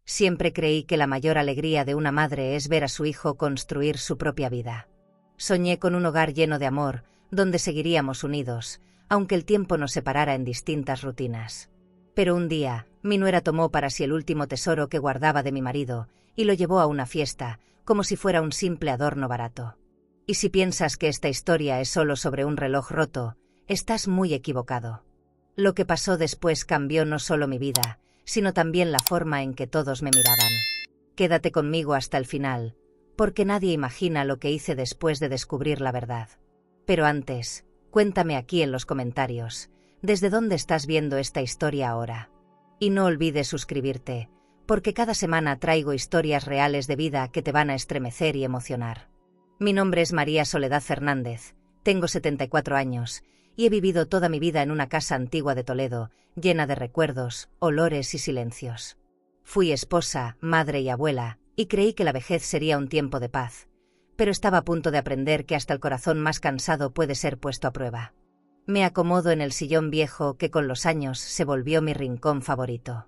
Siempre creí que la mayor alegría de una madre es ver a su hijo construir su propia vida. Soñé con un hogar lleno de amor, donde seguiríamos unidos, aunque el tiempo nos separara en distintas rutinas. Pero un día, mi nuera tomó para sí el último tesoro que guardaba de mi marido, y lo llevó a una fiesta, como si fuera un simple adorno barato. Y si piensas que esta historia es solo sobre un reloj roto, estás muy equivocado. Lo que pasó después cambió no solo mi vida, sino también la forma en que todos me miraban. Quédate conmigo hasta el final, porque nadie imagina lo que hice después de descubrir la verdad. Pero antes, cuéntame aquí en los comentarios, ¿desde dónde estás viendo esta historia ahora? Y no olvides suscribirte, porque cada semana traigo historias reales de vida que te van a estremecer y emocionar. Mi nombre es María Soledad Fernández, tengo 74 años, y he vivido toda mi vida en una casa antigua de Toledo, llena de recuerdos, olores y silencios. Fui esposa, madre y abuela, y creí que la vejez sería un tiempo de paz, pero estaba a punto de aprender que hasta el corazón más cansado puede ser puesto a prueba. Me acomodo en el sillón viejo que con los años se volvió mi rincón favorito.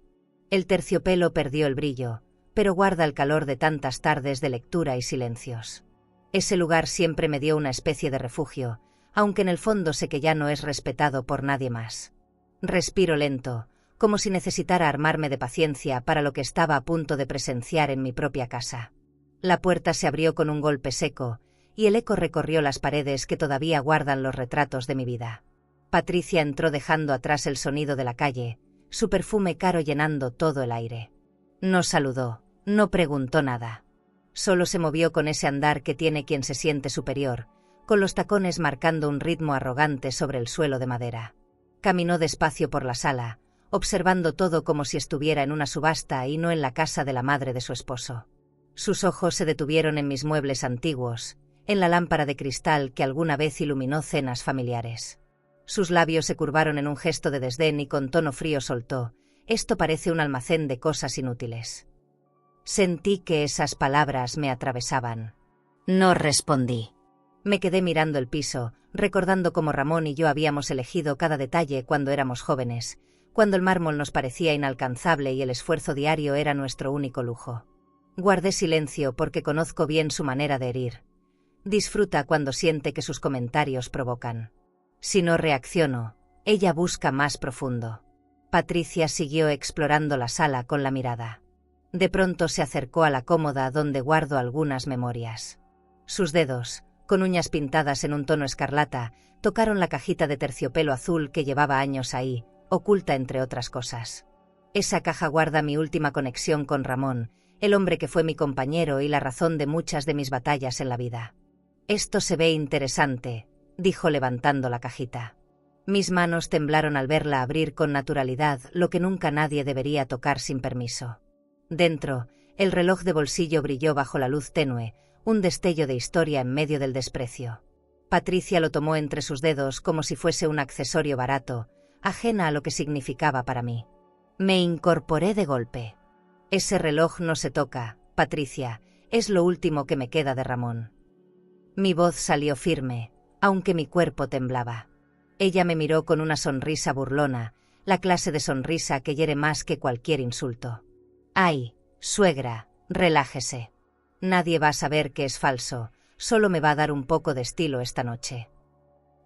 El terciopelo perdió el brillo, pero guarda el calor de tantas tardes de lectura y silencios. Ese lugar siempre me dio una especie de refugio, aunque en el fondo sé que ya no es respetado por nadie más. Respiro lento, como si necesitara armarme de paciencia para lo que estaba a punto de presenciar en mi propia casa. La puerta se abrió con un golpe seco, y el eco recorrió las paredes que todavía guardan los retratos de mi vida. Patricia entró dejando atrás el sonido de la calle, su perfume caro llenando todo el aire. No saludó, no preguntó nada. Solo se movió con ese andar que tiene quien se siente superior, con los tacones marcando un ritmo arrogante sobre el suelo de madera. Caminó despacio por la sala, observando todo como si estuviera en una subasta y no en la casa de la madre de su esposo. Sus ojos se detuvieron en mis muebles antiguos, en la lámpara de cristal que alguna vez iluminó cenas familiares. Sus labios se curvaron en un gesto de desdén y con tono frío soltó: «Esto parece un almacén de cosas inútiles». Sentí que esas palabras me atravesaban. No respondí. Me quedé mirando el piso, recordando cómo Ramón y yo habíamos elegido cada detalle cuando éramos jóvenes, cuando el mármol nos parecía inalcanzable y el esfuerzo diario era nuestro único lujo. Guardé silencio porque conozco bien su manera de herir. Disfruta cuando siente que sus comentarios provocan. Si no reacciono, ella busca más profundo. Patricia siguió explorando la sala con la mirada. De pronto se acercó a la cómoda donde guardo algunas memorias. Sus dedos, con uñas pintadas en un tono escarlata, tocaron la cajita de terciopelo azul que llevaba años ahí, oculta entre otras cosas. Esa caja guarda mi última conexión con Ramón, el hombre que fue mi compañero y la razón de muchas de mis batallas en la vida. Esto se ve interesante, dijo levantando la cajita. Mis manos temblaron al verla abrir con naturalidad lo que nunca nadie debería tocar sin permiso. Dentro, el reloj de bolsillo brilló bajo la luz tenue, un destello de historia en medio del desprecio. Patricia lo tomó entre sus dedos como si fuese un accesorio barato, ajena a lo que significaba para mí. Me incorporé de golpe. Ese reloj no se toca, Patricia, es lo último que me queda de Ramón. Mi voz salió firme, aunque mi cuerpo temblaba. Ella me miró con una sonrisa burlona, la clase de sonrisa que hiere más que cualquier insulto. Ay, suegra, relájese. Nadie va a saber que es falso, solo me va a dar un poco de estilo esta noche.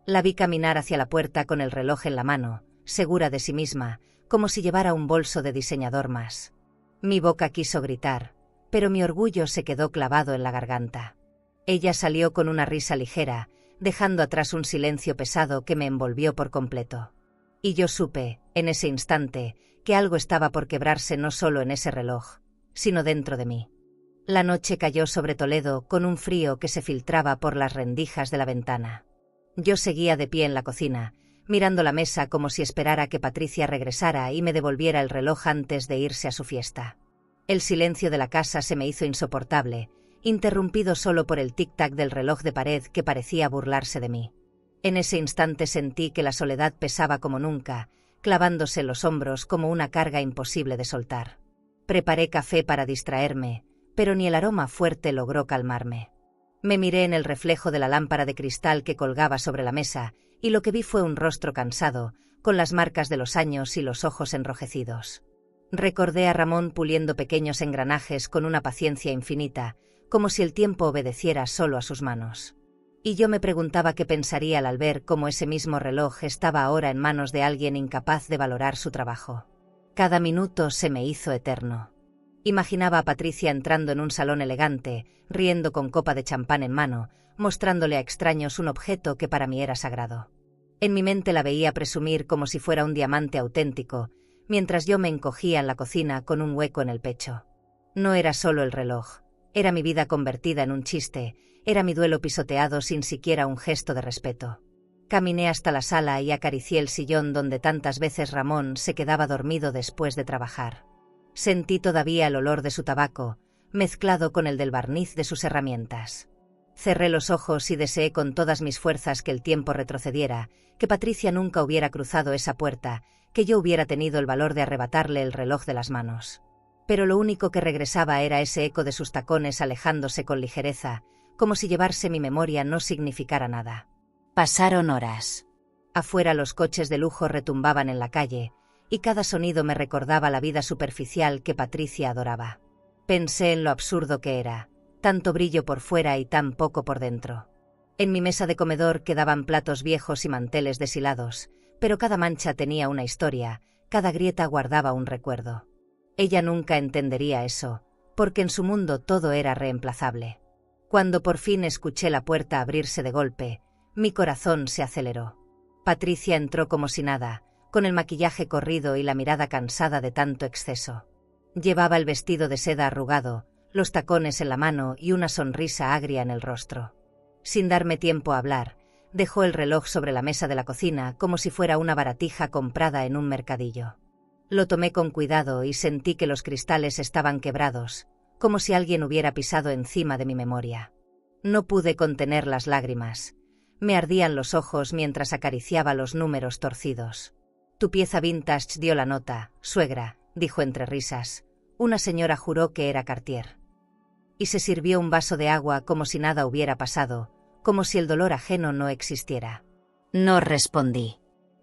La vi caminar hacia la puerta con el reloj en la mano, segura de sí misma, como si llevara un bolso de diseñador más. Mi boca quiso gritar, pero mi orgullo se quedó clavado en la garganta. Ella salió con una risa ligera, dejando atrás un silencio pesado que me envolvió por completo. Y yo supe, en ese instante, que algo estaba por quebrarse no solo en ese reloj, sino dentro de mí. La noche cayó sobre Toledo con un frío que se filtraba por las rendijas de la ventana. Yo seguía de pie en la cocina, mirando la mesa como si esperara que Patricia regresara y me devolviera el reloj antes de irse a su fiesta. El silencio de la casa se me hizo insoportable, interrumpido solo por el tic-tac del reloj de pared que parecía burlarse de mí. En ese instante sentí que la soledad pesaba como nunca, clavándose en los hombros como una carga imposible de soltar. Preparé café para distraerme, pero ni el aroma fuerte logró calmarme. Me miré en el reflejo de la lámpara de cristal que colgaba sobre la mesa, y lo que vi fue un rostro cansado, con las marcas de los años y los ojos enrojecidos. Recordé a Ramón puliendo pequeños engranajes con una paciencia infinita, como si el tiempo obedeciera solo a sus manos. Y yo me preguntaba qué pensaría al ver cómo ese mismo reloj estaba ahora en manos de alguien incapaz de valorar su trabajo. Cada minuto se me hizo eterno. Imaginaba a Patricia entrando en un salón elegante, riendo con copa de champán en mano, mostrándole a extraños un objeto que para mí era sagrado. En mi mente la veía presumir como si fuera un diamante auténtico, mientras yo me encogía en la cocina con un hueco en el pecho. No era solo el reloj, era mi vida convertida en un chiste, era mi duelo pisoteado sin siquiera un gesto de respeto. Caminé hasta la sala y acaricié el sillón donde tantas veces Ramón se quedaba dormido después de trabajar. Sentí todavía el olor de su tabaco, mezclado con el del barniz de sus herramientas. Cerré los ojos y deseé con todas mis fuerzas que el tiempo retrocediera, que Patricia nunca hubiera cruzado esa puerta, que yo hubiera tenido el valor de arrebatarle el reloj de las manos. Pero lo único que regresaba era ese eco de sus tacones alejándose con ligereza, como si llevarse mi memoria no significara nada. Pasaron horas. Afuera los coches de lujo retumbaban en la calle, y cada sonido me recordaba la vida superficial que Patricia adoraba. Pensé en lo absurdo que era, tanto brillo por fuera y tan poco por dentro. En mi mesa de comedor quedaban platos viejos y manteles deshilados, pero cada mancha tenía una historia, cada grieta guardaba un recuerdo. Ella nunca entendería eso, porque en su mundo todo era reemplazable. Cuando por fin escuché la puerta abrirse de golpe, mi corazón se aceleró. Patricia entró como si nada, con el maquillaje corrido y la mirada cansada de tanto exceso. Llevaba el vestido de seda arrugado, los tacones en la mano y una sonrisa agria en el rostro. Sin darme tiempo a hablar, dejó el reloj sobre la mesa de la cocina como si fuera una baratija comprada en un mercadillo. Lo tomé con cuidado y sentí que los cristales estaban quebrados, como si alguien hubiera pisado encima de mi memoria. No pude contener las lágrimas. Me ardían los ojos mientras acariciaba los números torcidos. Tu pieza vintage dio la nota, suegra, dijo entre risas. Una señora juró que era Cartier. Y se sirvió un vaso de agua como si nada hubiera pasado, como si el dolor ajeno no existiera. No respondí.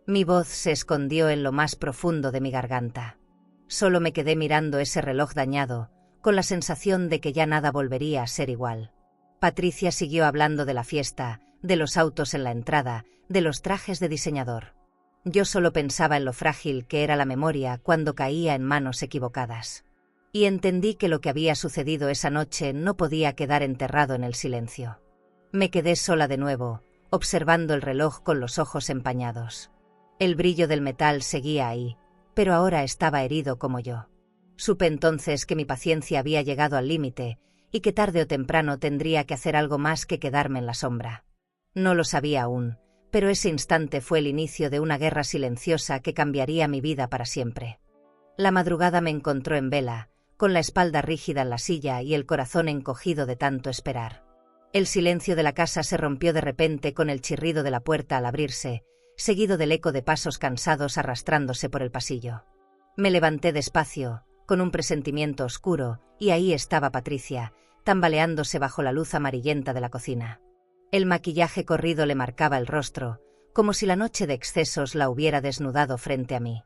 Mi voz se escondió en lo más profundo de mi garganta. Solo me quedé mirando ese reloj dañado, con la sensación de que ya nada volvería a ser igual. Patricia siguió hablando de la fiesta, de los autos en la entrada, de los trajes de diseñador. Yo solo pensaba en lo frágil que era la memoria cuando caía en manos equivocadas. Y entendí que lo que había sucedido esa noche no podía quedar enterrado en el silencio. Me quedé sola de nuevo, observando el reloj con los ojos empañados. El brillo del metal seguía ahí, pero ahora estaba herido como yo. Supe entonces que mi paciencia había llegado al límite y que tarde o temprano tendría que hacer algo más que quedarme en la sombra. No lo sabía aún, pero ese instante fue el inicio de una guerra silenciosa que cambiaría mi vida para siempre. La madrugada me encontró en vela, con la espalda rígida en la silla y el corazón encogido de tanto esperar. El silencio de la casa se rompió de repente con el chirrido de la puerta al abrirse, seguido del eco de pasos cansados arrastrándose por el pasillo. Me levanté despacio, con un presentimiento oscuro, y ahí estaba Patricia, tambaleándose bajo la luz amarillenta de la cocina. El maquillaje corrido le marcaba el rostro, como si la noche de excesos la hubiera desnudado frente a mí.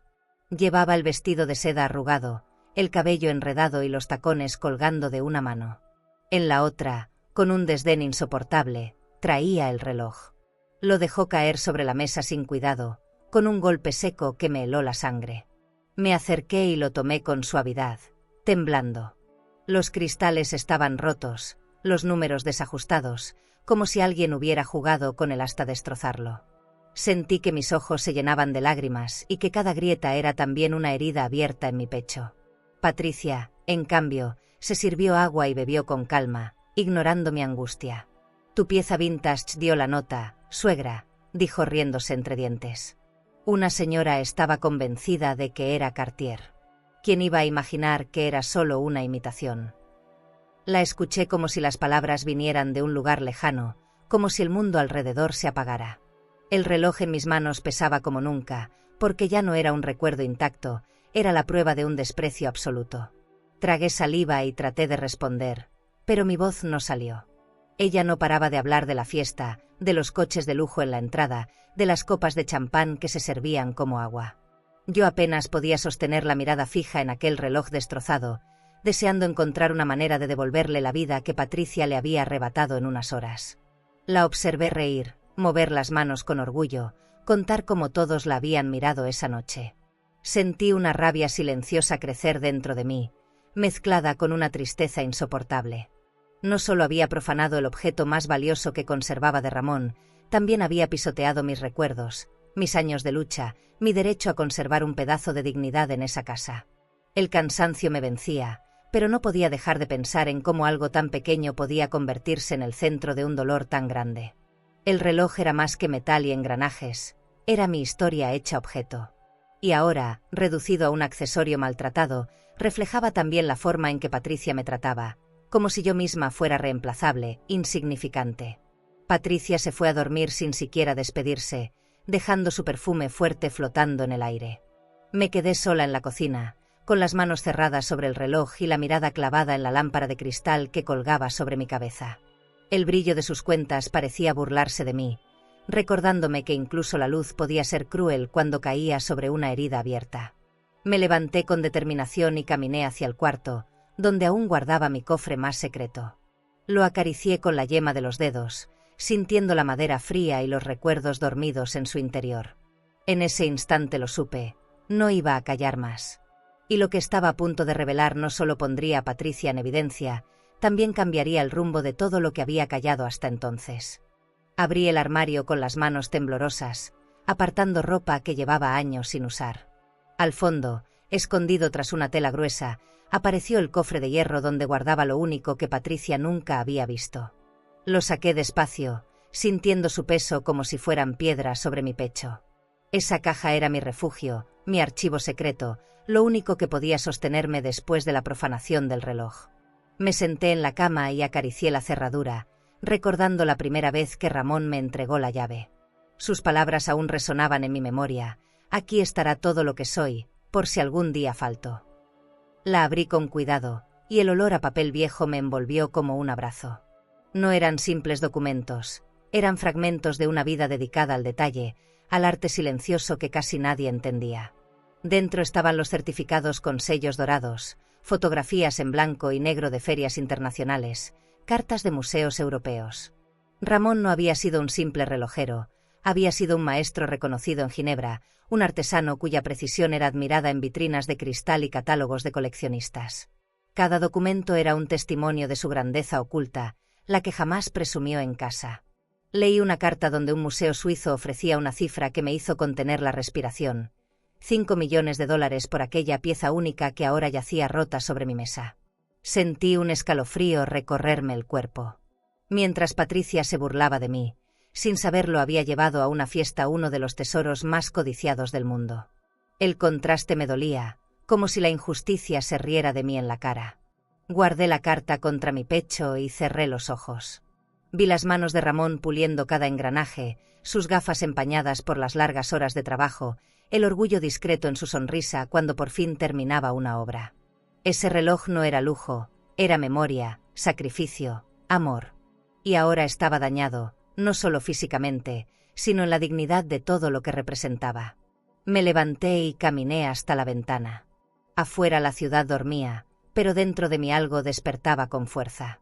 Llevaba el vestido de seda arrugado, el cabello enredado y los tacones colgando de una mano. En la otra, con un desdén insoportable, traía el reloj. Lo dejó caer sobre la mesa sin cuidado, con un golpe seco que me heló la sangre. Me acerqué y lo tomé con suavidad, temblando. Los cristales estaban rotos, los números desajustados, como si alguien hubiera jugado con él hasta destrozarlo. Sentí que mis ojos se llenaban de lágrimas y que cada grieta era también una herida abierta en mi pecho. Patricia, en cambio, se sirvió agua y bebió con calma, ignorando mi angustia. Tu pieza vintage dio la nota, suegra, dijo riéndose entre dientes. Una señora estaba convencida de que era Cartier. ¿Quién iba a imaginar que era solo una imitación? La escuché como si las palabras vinieran de un lugar lejano, como si el mundo alrededor se apagara. El reloj en mis manos pesaba como nunca, porque ya no era un recuerdo intacto, era la prueba de un desprecio absoluto. Tragué saliva y traté de responder, pero mi voz no salió. Ella no paraba de hablar de la fiesta, de los coches de lujo en la entrada, de las copas de champán que se servían como agua. Yo apenas podía sostener la mirada fija en aquel reloj destrozado, deseando encontrar una manera de devolverle la vida que Patricia le había arrebatado en unas horas. La observé reír, mover las manos con orgullo, contar cómo todos la habían mirado esa noche. Sentí una rabia silenciosa crecer dentro de mí, mezclada con una tristeza insoportable. No solo había profanado el objeto más valioso que conservaba de Ramón, también había pisoteado mis recuerdos, mis años de lucha, mi derecho a conservar un pedazo de dignidad en esa casa. El cansancio me vencía, pero no podía dejar de pensar en cómo algo tan pequeño podía convertirse en el centro de un dolor tan grande. El reloj era más que metal y engranajes, era mi historia hecha objeto. Y ahora, reducido a un accesorio maltratado, reflejaba también la forma en que Patricia me trataba, como si yo misma fuera reemplazable, insignificante. Patricia se fue a dormir sin siquiera despedirse, dejando su perfume fuerte flotando en el aire. Me quedé sola en la cocina, con las manos cerradas sobre el reloj y la mirada clavada en la lámpara de cristal que colgaba sobre mi cabeza. El brillo de sus cuentas parecía burlarse de mí, recordándome que incluso la luz podía ser cruel cuando caía sobre una herida abierta. Me levanté con determinación y caminé hacia el cuarto, donde aún guardaba mi cofre más secreto. Lo acaricié con la yema de los dedos, sintiendo la madera fría y los recuerdos dormidos en su interior. En ese instante lo supe, no iba a callar más. Y lo que estaba a punto de revelar no solo pondría a Patricia en evidencia, también cambiaría el rumbo de todo lo que había callado hasta entonces. Abrí el armario con las manos temblorosas, apartando ropa que llevaba años sin usar. Al fondo, escondido tras una tela gruesa, apareció el cofre de hierro donde guardaba lo único que Patricia nunca había visto. Lo saqué despacio, sintiendo su peso como si fueran piedras sobre mi pecho. Esa caja era mi refugio, mi archivo secreto, lo único que podía sostenerme después de la profanación del reloj. Me senté en la cama y acaricié la cerradura, recordando la primera vez que Ramón me entregó la llave. Sus palabras aún resonaban en mi memoria: aquí estará todo lo que soy, por si algún día falto. La abrí con cuidado, y el olor a papel viejo me envolvió como un abrazo. No eran simples documentos, eran fragmentos de una vida dedicada al detalle, al arte silencioso que casi nadie entendía. Dentro estaban los certificados con sellos dorados, fotografías en blanco y negro de ferias internacionales, cartas de museos europeos. Ramón no había sido un simple relojero, había sido un maestro reconocido en Ginebra, un artesano cuya precisión era admirada en vitrinas de cristal y catálogos de coleccionistas. Cada documento era un testimonio de su grandeza oculta, la que jamás presumió en casa. Leí una carta donde un museo suizo ofrecía una cifra que me hizo contener la respiración: $5 millones por aquella pieza única que ahora yacía rota sobre mi mesa. Sentí un escalofrío recorrerme el cuerpo. Mientras Patricia se burlaba de mí, sin saberlo había llevado a una fiesta uno de los tesoros más codiciados del mundo. El contraste me dolía, como si la injusticia se riera de mí en la cara. Guardé la carta contra mi pecho y cerré los ojos. Vi las manos de Ramón puliendo cada engranaje, sus gafas empañadas por las largas horas de trabajo, el orgullo discreto en su sonrisa cuando por fin terminaba una obra. Ese reloj no era lujo, era memoria, sacrificio, amor. Y ahora estaba dañado, no solo físicamente, sino en la dignidad de todo lo que representaba. Me levanté y caminé hasta la ventana. Afuera la ciudad dormía, pero dentro de mí algo despertaba con fuerza.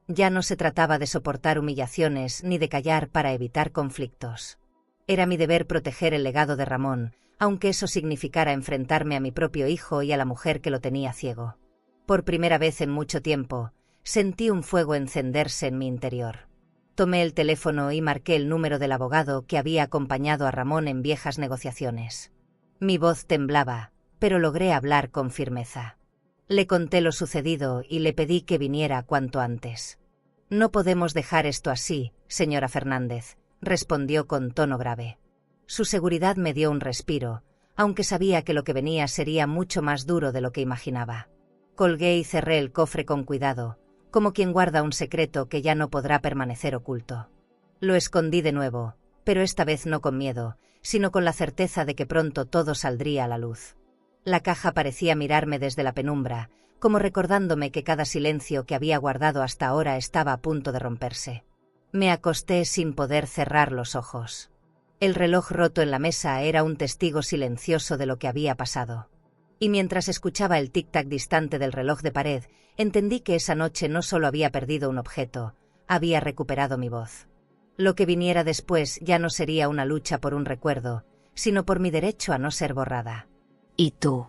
Ya no se trataba de soportar humillaciones ni de callar para evitar conflictos. Era mi deber proteger el legado de Ramón, aunque eso significara enfrentarme a mi propio hijo y a la mujer que lo tenía ciego. Por primera vez en mucho tiempo, sentí un fuego encenderse en mi interior. Tomé el teléfono y marqué el número del abogado que había acompañado a Ramón en viejas negociaciones. Mi voz temblaba, pero logré hablar con firmeza. Le conté lo sucedido y le pedí que viniera cuanto antes. «No podemos dejar esto así, señora Fernández», respondió con tono grave. Su seguridad me dio un respiro, aunque sabía que lo que venía sería mucho más duro de lo que imaginaba. Colgué y cerré el cofre con cuidado, como quien guarda un secreto que ya no podrá permanecer oculto. Lo escondí de nuevo, pero esta vez no con miedo, sino con la certeza de que pronto todo saldría a la luz. La caja parecía mirarme desde la penumbra, como recordándome que cada silencio que había guardado hasta ahora estaba a punto de romperse. Me acosté sin poder cerrar los ojos. El reloj roto en la mesa era un testigo silencioso de lo que había pasado. Y mientras escuchaba el tic-tac distante del reloj de pared, entendí que esa noche no solo había perdido un objeto, había recuperado mi voz. Lo que viniera después ya no sería una lucha por un recuerdo, sino por mi derecho a no ser borrada. ¿Y tú?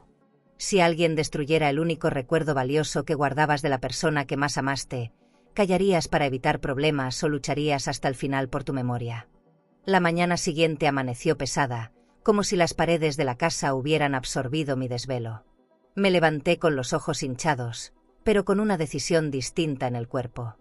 Si alguien destruyera el único recuerdo valioso que guardabas de la persona que más amaste, ¿callarías para evitar problemas o lucharías hasta el final por tu memoria? La mañana siguiente amaneció pesada, como si las paredes de la casa hubieran absorbido mi desvelo. Me levanté con los ojos hinchados, pero con una decisión distinta en el cuerpo.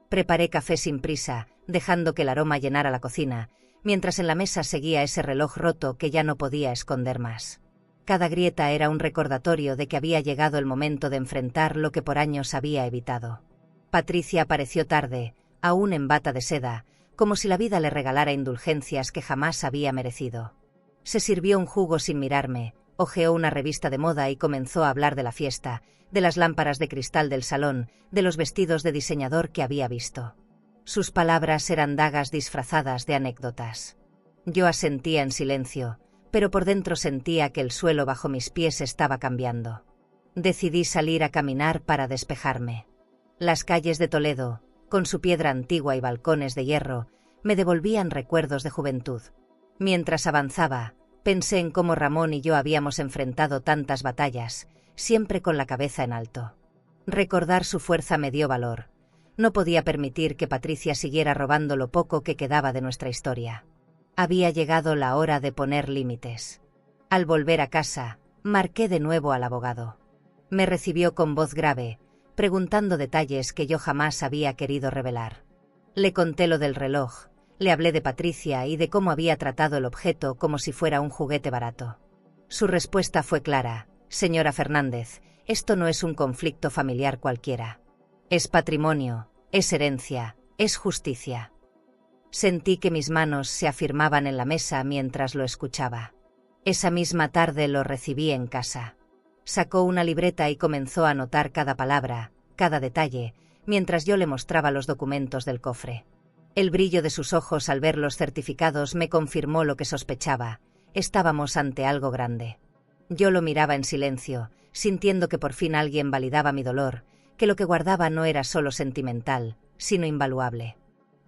Preparé café sin prisa, dejando que el aroma llenara la cocina, mientras en la mesa seguía ese reloj roto que ya no podía esconder más. Cada grieta era un recordatorio de que había llegado el momento de enfrentar lo que por años había evitado. Patricia apareció tarde, aún en bata de seda, como si la vida le regalara indulgencias que jamás había merecido. Se sirvió un jugo sin mirarme, hojeó una revista de moda y comenzó a hablar de la fiesta, de las lámparas de cristal del salón, de los vestidos de diseñador que había visto. Sus palabras eran dagas disfrazadas de anécdotas. Yo asentía en silencio, pero por dentro sentía que el suelo bajo mis pies estaba cambiando. Decidí salir a caminar para despejarme. Las calles de Toledo, con su piedra antigua y balcones de hierro, me devolvían recuerdos de juventud. Mientras avanzaba, pensé en cómo Ramón y yo habíamos enfrentado tantas batallas, siempre con la cabeza en alto. Recordar su fuerza me dio valor. No podía permitir que Patricia siguiera robando lo poco que quedaba de nuestra historia. Había llegado la hora de poner límites. Al volver a casa, marqué de nuevo al abogado. Me recibió con voz grave, preguntando detalles que yo jamás había querido revelar. Le conté lo del reloj, le hablé de Patricia y de cómo había tratado el objeto como si fuera un juguete barato. Su respuesta fue clara: señora Fernández, esto no es un conflicto familiar cualquiera. Es patrimonio, es herencia, es justicia. Sentí que mis manos se afirmaban en la mesa mientras lo escuchaba. Esa misma tarde lo recibí en casa. Sacó una libreta y comenzó a anotar cada palabra, cada detalle, mientras yo le mostraba los documentos del cofre. El brillo de sus ojos al ver los certificados me confirmó lo que sospechaba: estábamos ante algo grande. Yo lo miraba en silencio, sintiendo que por fin alguien validaba mi dolor, que lo que guardaba no era solo sentimental, sino invaluable.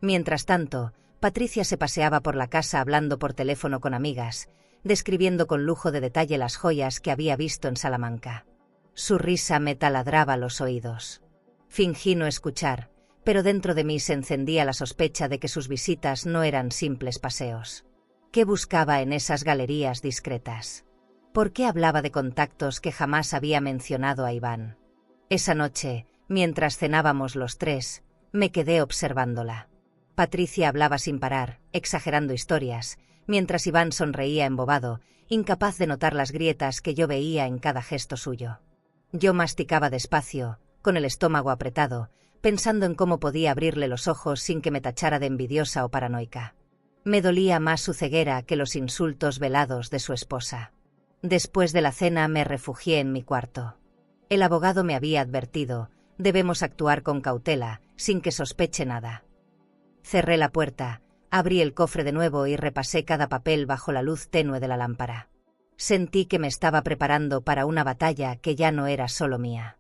Mientras tanto, Patricia se paseaba por la casa hablando por teléfono con amigas, describiendo con lujo de detalle las joyas que había visto en Salamanca. Su risa me taladraba los oídos. Fingí no escuchar, pero dentro de mí se encendía la sospecha de que sus visitas no eran simples paseos. ¿Qué buscaba en esas galerías discretas? ¿Por qué hablaba de contactos que jamás había mencionado a Iván? Esa noche, mientras cenábamos los tres, me quedé observándola. Patricia hablaba sin parar, exagerando historias, mientras Iván sonreía embobado, incapaz de notar las grietas que yo veía en cada gesto suyo. Yo masticaba despacio, con el estómago apretado, pensando en cómo podía abrirle los ojos sin que me tachara de envidiosa o paranoica. Me dolía más su ceguera que los insultos velados de su esposa. Después de la cena me refugié en mi cuarto. El abogado me había advertido: debemos actuar con cautela, sin que sospeche nada. Cerré la puerta, abrí el cofre de nuevo y repasé cada papel bajo la luz tenue de la lámpara. Sentí que me estaba preparando para una batalla que ya no era solo mía.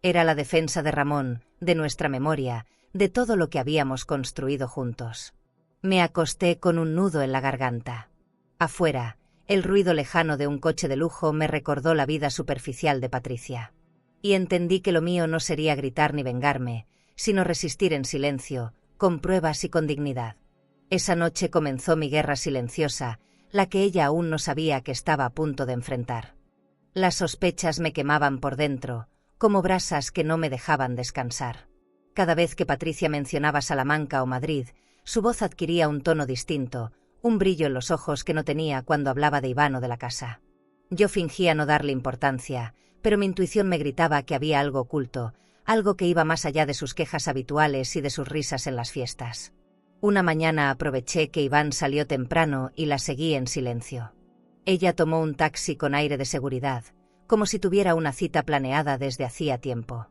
Era la defensa de Ramón, de nuestra memoria, de todo lo que habíamos construido juntos. Me acosté con un nudo en la garganta. Afuera, el ruido lejano de un coche de lujo me recordó la vida superficial de Patricia. Y entendí que lo mío no sería gritar ni vengarme, sino resistir en silencio, con pruebas y con dignidad. Esa noche comenzó mi guerra silenciosa, la que ella aún no sabía que estaba a punto de enfrentar. Las sospechas me quemaban por dentro, como brasas que no me dejaban descansar. Cada vez que Patricia mencionaba Salamanca o Madrid, su voz adquiría un tono distinto, un brillo en los ojos que no tenía cuando hablaba de Iván o de la casa. Yo fingía no darle importancia, pero mi intuición me gritaba que había algo oculto, algo que iba más allá de sus quejas habituales y de sus risas en las fiestas. Una mañana aproveché que Iván salió temprano y la seguí en silencio. Ella tomó un taxi con aire de seguridad, como si tuviera una cita planeada desde hacía tiempo.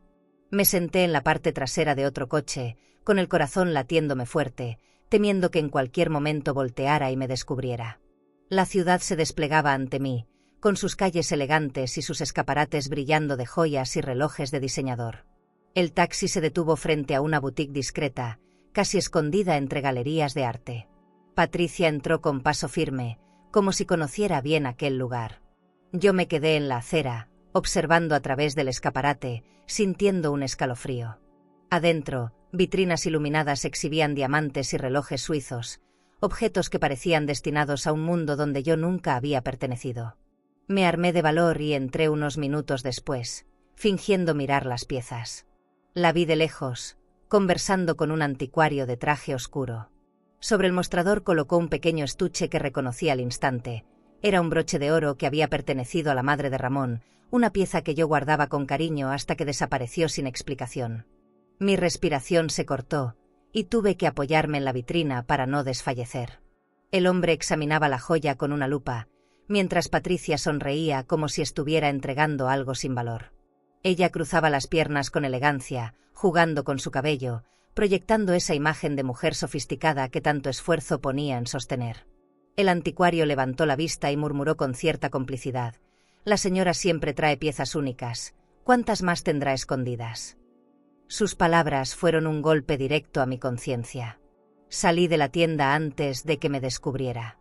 Me senté en la parte trasera de otro coche, con el corazón latiéndome fuerte, temiendo que en cualquier momento volteara y me descubriera. La ciudad se desplegaba ante mí, con sus calles elegantes y sus escaparates brillando de joyas y relojes de diseñador. El taxi se detuvo frente a una boutique discreta, casi escondida entre galerías de arte. Patricia entró con paso firme, como si conociera bien aquel lugar. Yo me quedé en la acera, observando a través del escaparate, sintiendo un escalofrío. Adentro, vitrinas iluminadas exhibían diamantes y relojes suizos, objetos que parecían destinados a un mundo donde yo nunca había pertenecido. Me armé de valor y entré unos minutos después, fingiendo mirar las piezas. La vi de lejos, conversando con un anticuario de traje oscuro. Sobre el mostrador colocó un pequeño estuche que reconocí al instante. Era un broche de oro que había pertenecido a la madre de Ramón, una pieza que yo guardaba con cariño hasta que desapareció sin explicación. Mi respiración se cortó, y tuve que apoyarme en la vitrina para no desfallecer. El hombre examinaba la joya con una lupa, mientras Patricia sonreía como si estuviera entregando algo sin valor. Ella cruzaba las piernas con elegancia, jugando con su cabello, proyectando esa imagen de mujer sofisticada que tanto esfuerzo ponía en sostener. El anticuario levantó la vista y murmuró con cierta complicidad: «La señora siempre trae piezas únicas. ¿Cuántas más tendrá escondidas?». Sus palabras fueron un golpe directo a mi conciencia. Salí de la tienda antes de que me descubriera.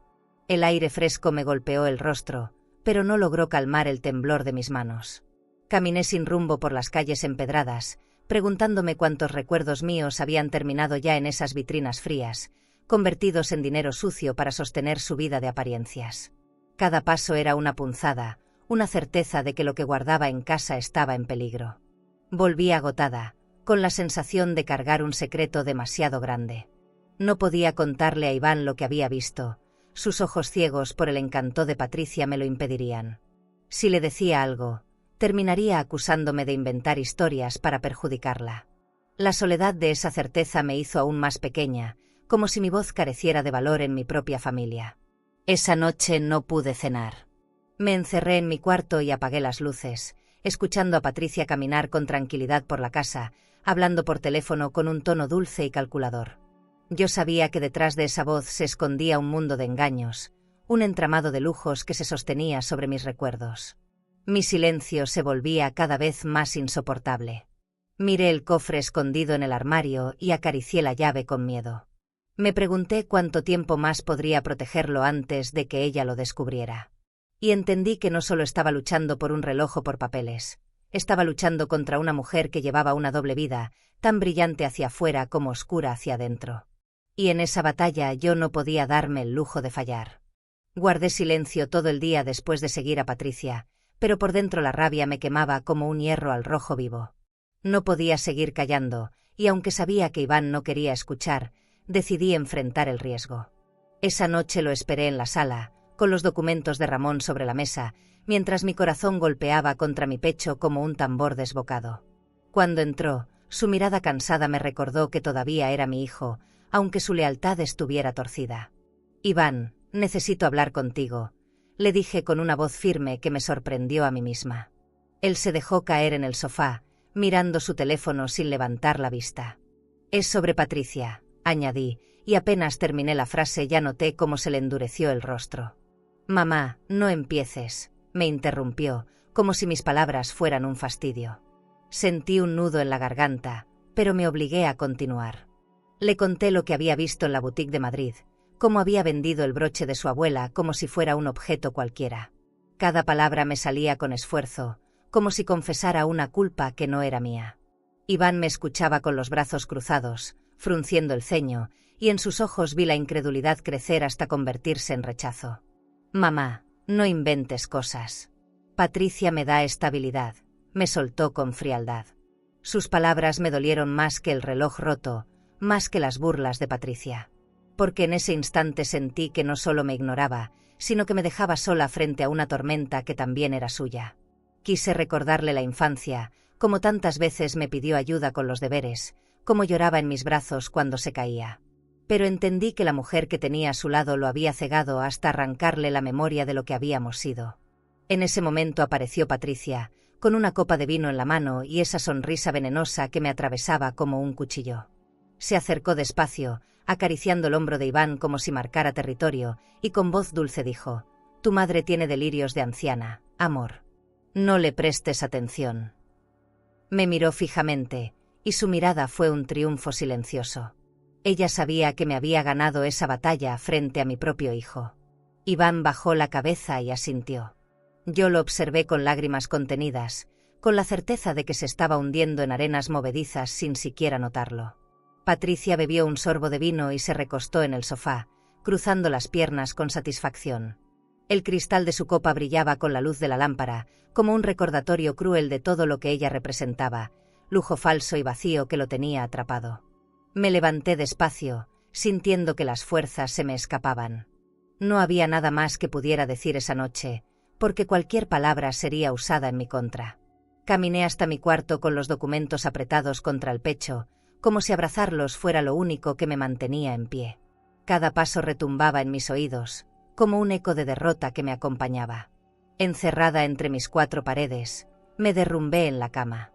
El aire fresco me golpeó el rostro, pero no logró calmar el temblor de mis manos. Caminé sin rumbo por las calles empedradas, preguntándome cuántos recuerdos míos habían terminado ya en esas vitrinas frías, convertidos en dinero sucio para sostener su vida de apariencias. Cada paso era una punzada, una certeza de que lo que guardaba en casa estaba en peligro. Volví agotada, con la sensación de cargar un secreto demasiado grande. No podía contarle a Iván lo que había visto. Sus ojos ciegos por el encanto de Patricia me lo impedirían. Si le decía algo, terminaría acusándome de inventar historias para perjudicarla. La soledad de esa certeza me hizo aún más pequeña, como si mi voz careciera de valor en mi propia familia. Esa noche no pude cenar. Me encerré en mi cuarto y apagué las luces, escuchando a Patricia caminar con tranquilidad por la casa, hablando por teléfono con un tono dulce y calculador. Yo sabía que detrás de esa voz se escondía un mundo de engaños, un entramado de lujos que se sostenía sobre mis recuerdos. Mi silencio se volvía cada vez más insoportable. Miré el cofre escondido en el armario y acaricié la llave con miedo. Me pregunté cuánto tiempo más podría protegerlo antes de que ella lo descubriera. Y entendí que no solo estaba luchando por un reloj o por papeles. Estaba luchando contra una mujer que llevaba una doble vida, tan brillante hacia afuera como oscura hacia adentro. Y en esa batalla yo no podía darme el lujo de fallar. Guardé silencio todo el día después de seguir a Patricia, pero por dentro la rabia me quemaba como un hierro al rojo vivo. No podía seguir callando, y aunque sabía que Iván no quería escuchar, decidí enfrentar el riesgo. Esa noche lo esperé en la sala, con los documentos de Ramón sobre la mesa, mientras mi corazón golpeaba contra mi pecho como un tambor desbocado. Cuando entró, su mirada cansada me recordó que todavía era mi hijo, aunque su lealtad estuviera torcida. «Iván, necesito hablar contigo», le dije con una voz firme que me sorprendió a mí misma. Él se dejó caer en el sofá, mirando su teléfono sin levantar la vista. «Es sobre Patricia», añadí, y apenas terminé la frase ya noté cómo se le endureció el rostro. «Mamá, no empieces», me interrumpió, como si mis palabras fueran un fastidio. Sentí un nudo en la garganta, pero me obligué a continuar. Le conté lo que había visto en la boutique de Madrid, cómo había vendido el broche de su abuela como si fuera un objeto cualquiera. Cada palabra me salía con esfuerzo, como si confesara una culpa que no era mía. Iván me escuchaba con los brazos cruzados, frunciendo el ceño, y en sus ojos vi la incredulidad crecer hasta convertirse en rechazo. «Mamá, no inventes cosas. Patricia me da estabilidad», me soltó con frialdad. Sus palabras me dolieron más que el reloj roto, más que las burlas de Patricia. Porque en ese instante sentí que no solo me ignoraba, sino que me dejaba sola frente a una tormenta que también era suya. Quise recordarle la infancia, como tantas veces me pidió ayuda con los deberes, como lloraba en mis brazos cuando se caía. Pero entendí que la mujer que tenía a su lado lo había cegado hasta arrancarle la memoria de lo que habíamos sido. En ese momento apareció Patricia, con una copa de vino en la mano y esa sonrisa venenosa que me atravesaba como un cuchillo. Se acercó despacio, acariciando el hombro de Iván como si marcara territorio, y con voz dulce dijo: «Tu madre tiene delirios de anciana, amor. No le prestes atención». Me miró fijamente, y su mirada fue un triunfo silencioso. Ella sabía que me había ganado esa batalla frente a mi propio hijo. Iván bajó la cabeza y asintió. Yo lo observé con lágrimas contenidas, con la certeza de que se estaba hundiendo en arenas movedizas sin siquiera notarlo. Patricia bebió un sorbo de vino y se recostó en el sofá, cruzando las piernas con satisfacción. El cristal de su copa brillaba con la luz de la lámpara, como un recordatorio cruel de todo lo que ella representaba, lujo falso y vacío que lo tenía atrapado. Me levanté despacio, sintiendo que las fuerzas se me escapaban. No había nada más que pudiera decir esa noche, porque cualquier palabra sería usada en mi contra. Caminé hasta mi cuarto con los documentos apretados contra el pecho, como si abrazarlos fuera lo único que me mantenía en pie. Cada paso retumbaba en mis oídos, como un eco de derrota que me acompañaba. Encerrada entre mis cuatro paredes, me derrumbé en la cama.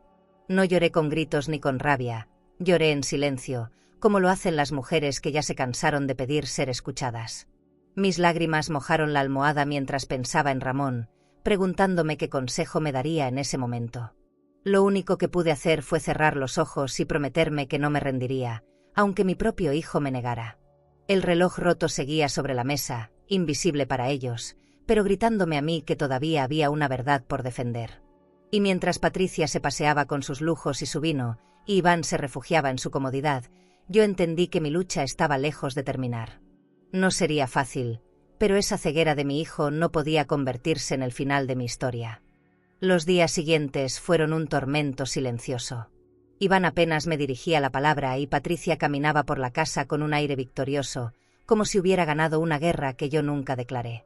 No lloré con gritos ni con rabia, lloré en silencio, como lo hacen las mujeres que ya se cansaron de pedir ser escuchadas. Mis lágrimas mojaron la almohada mientras pensaba en Ramón, preguntándome qué consejo me daría en ese momento. Lo único que pude hacer fue cerrar los ojos y prometerme que no me rendiría, aunque mi propio hijo me negara. El reloj roto seguía sobre la mesa, invisible para ellos, pero gritándome a mí que todavía había una verdad por defender. Y mientras Patricia se paseaba con sus lujos y su vino, y Iván se refugiaba en su comodidad, yo entendí que mi lucha estaba lejos de terminar. No sería fácil, pero esa ceguera de mi hijo no podía convertirse en el final de mi historia. Los días siguientes fueron un tormento silencioso. Iván apenas me dirigía la palabra y Patricia caminaba por la casa con un aire victorioso, como si hubiera ganado una guerra que yo nunca declaré.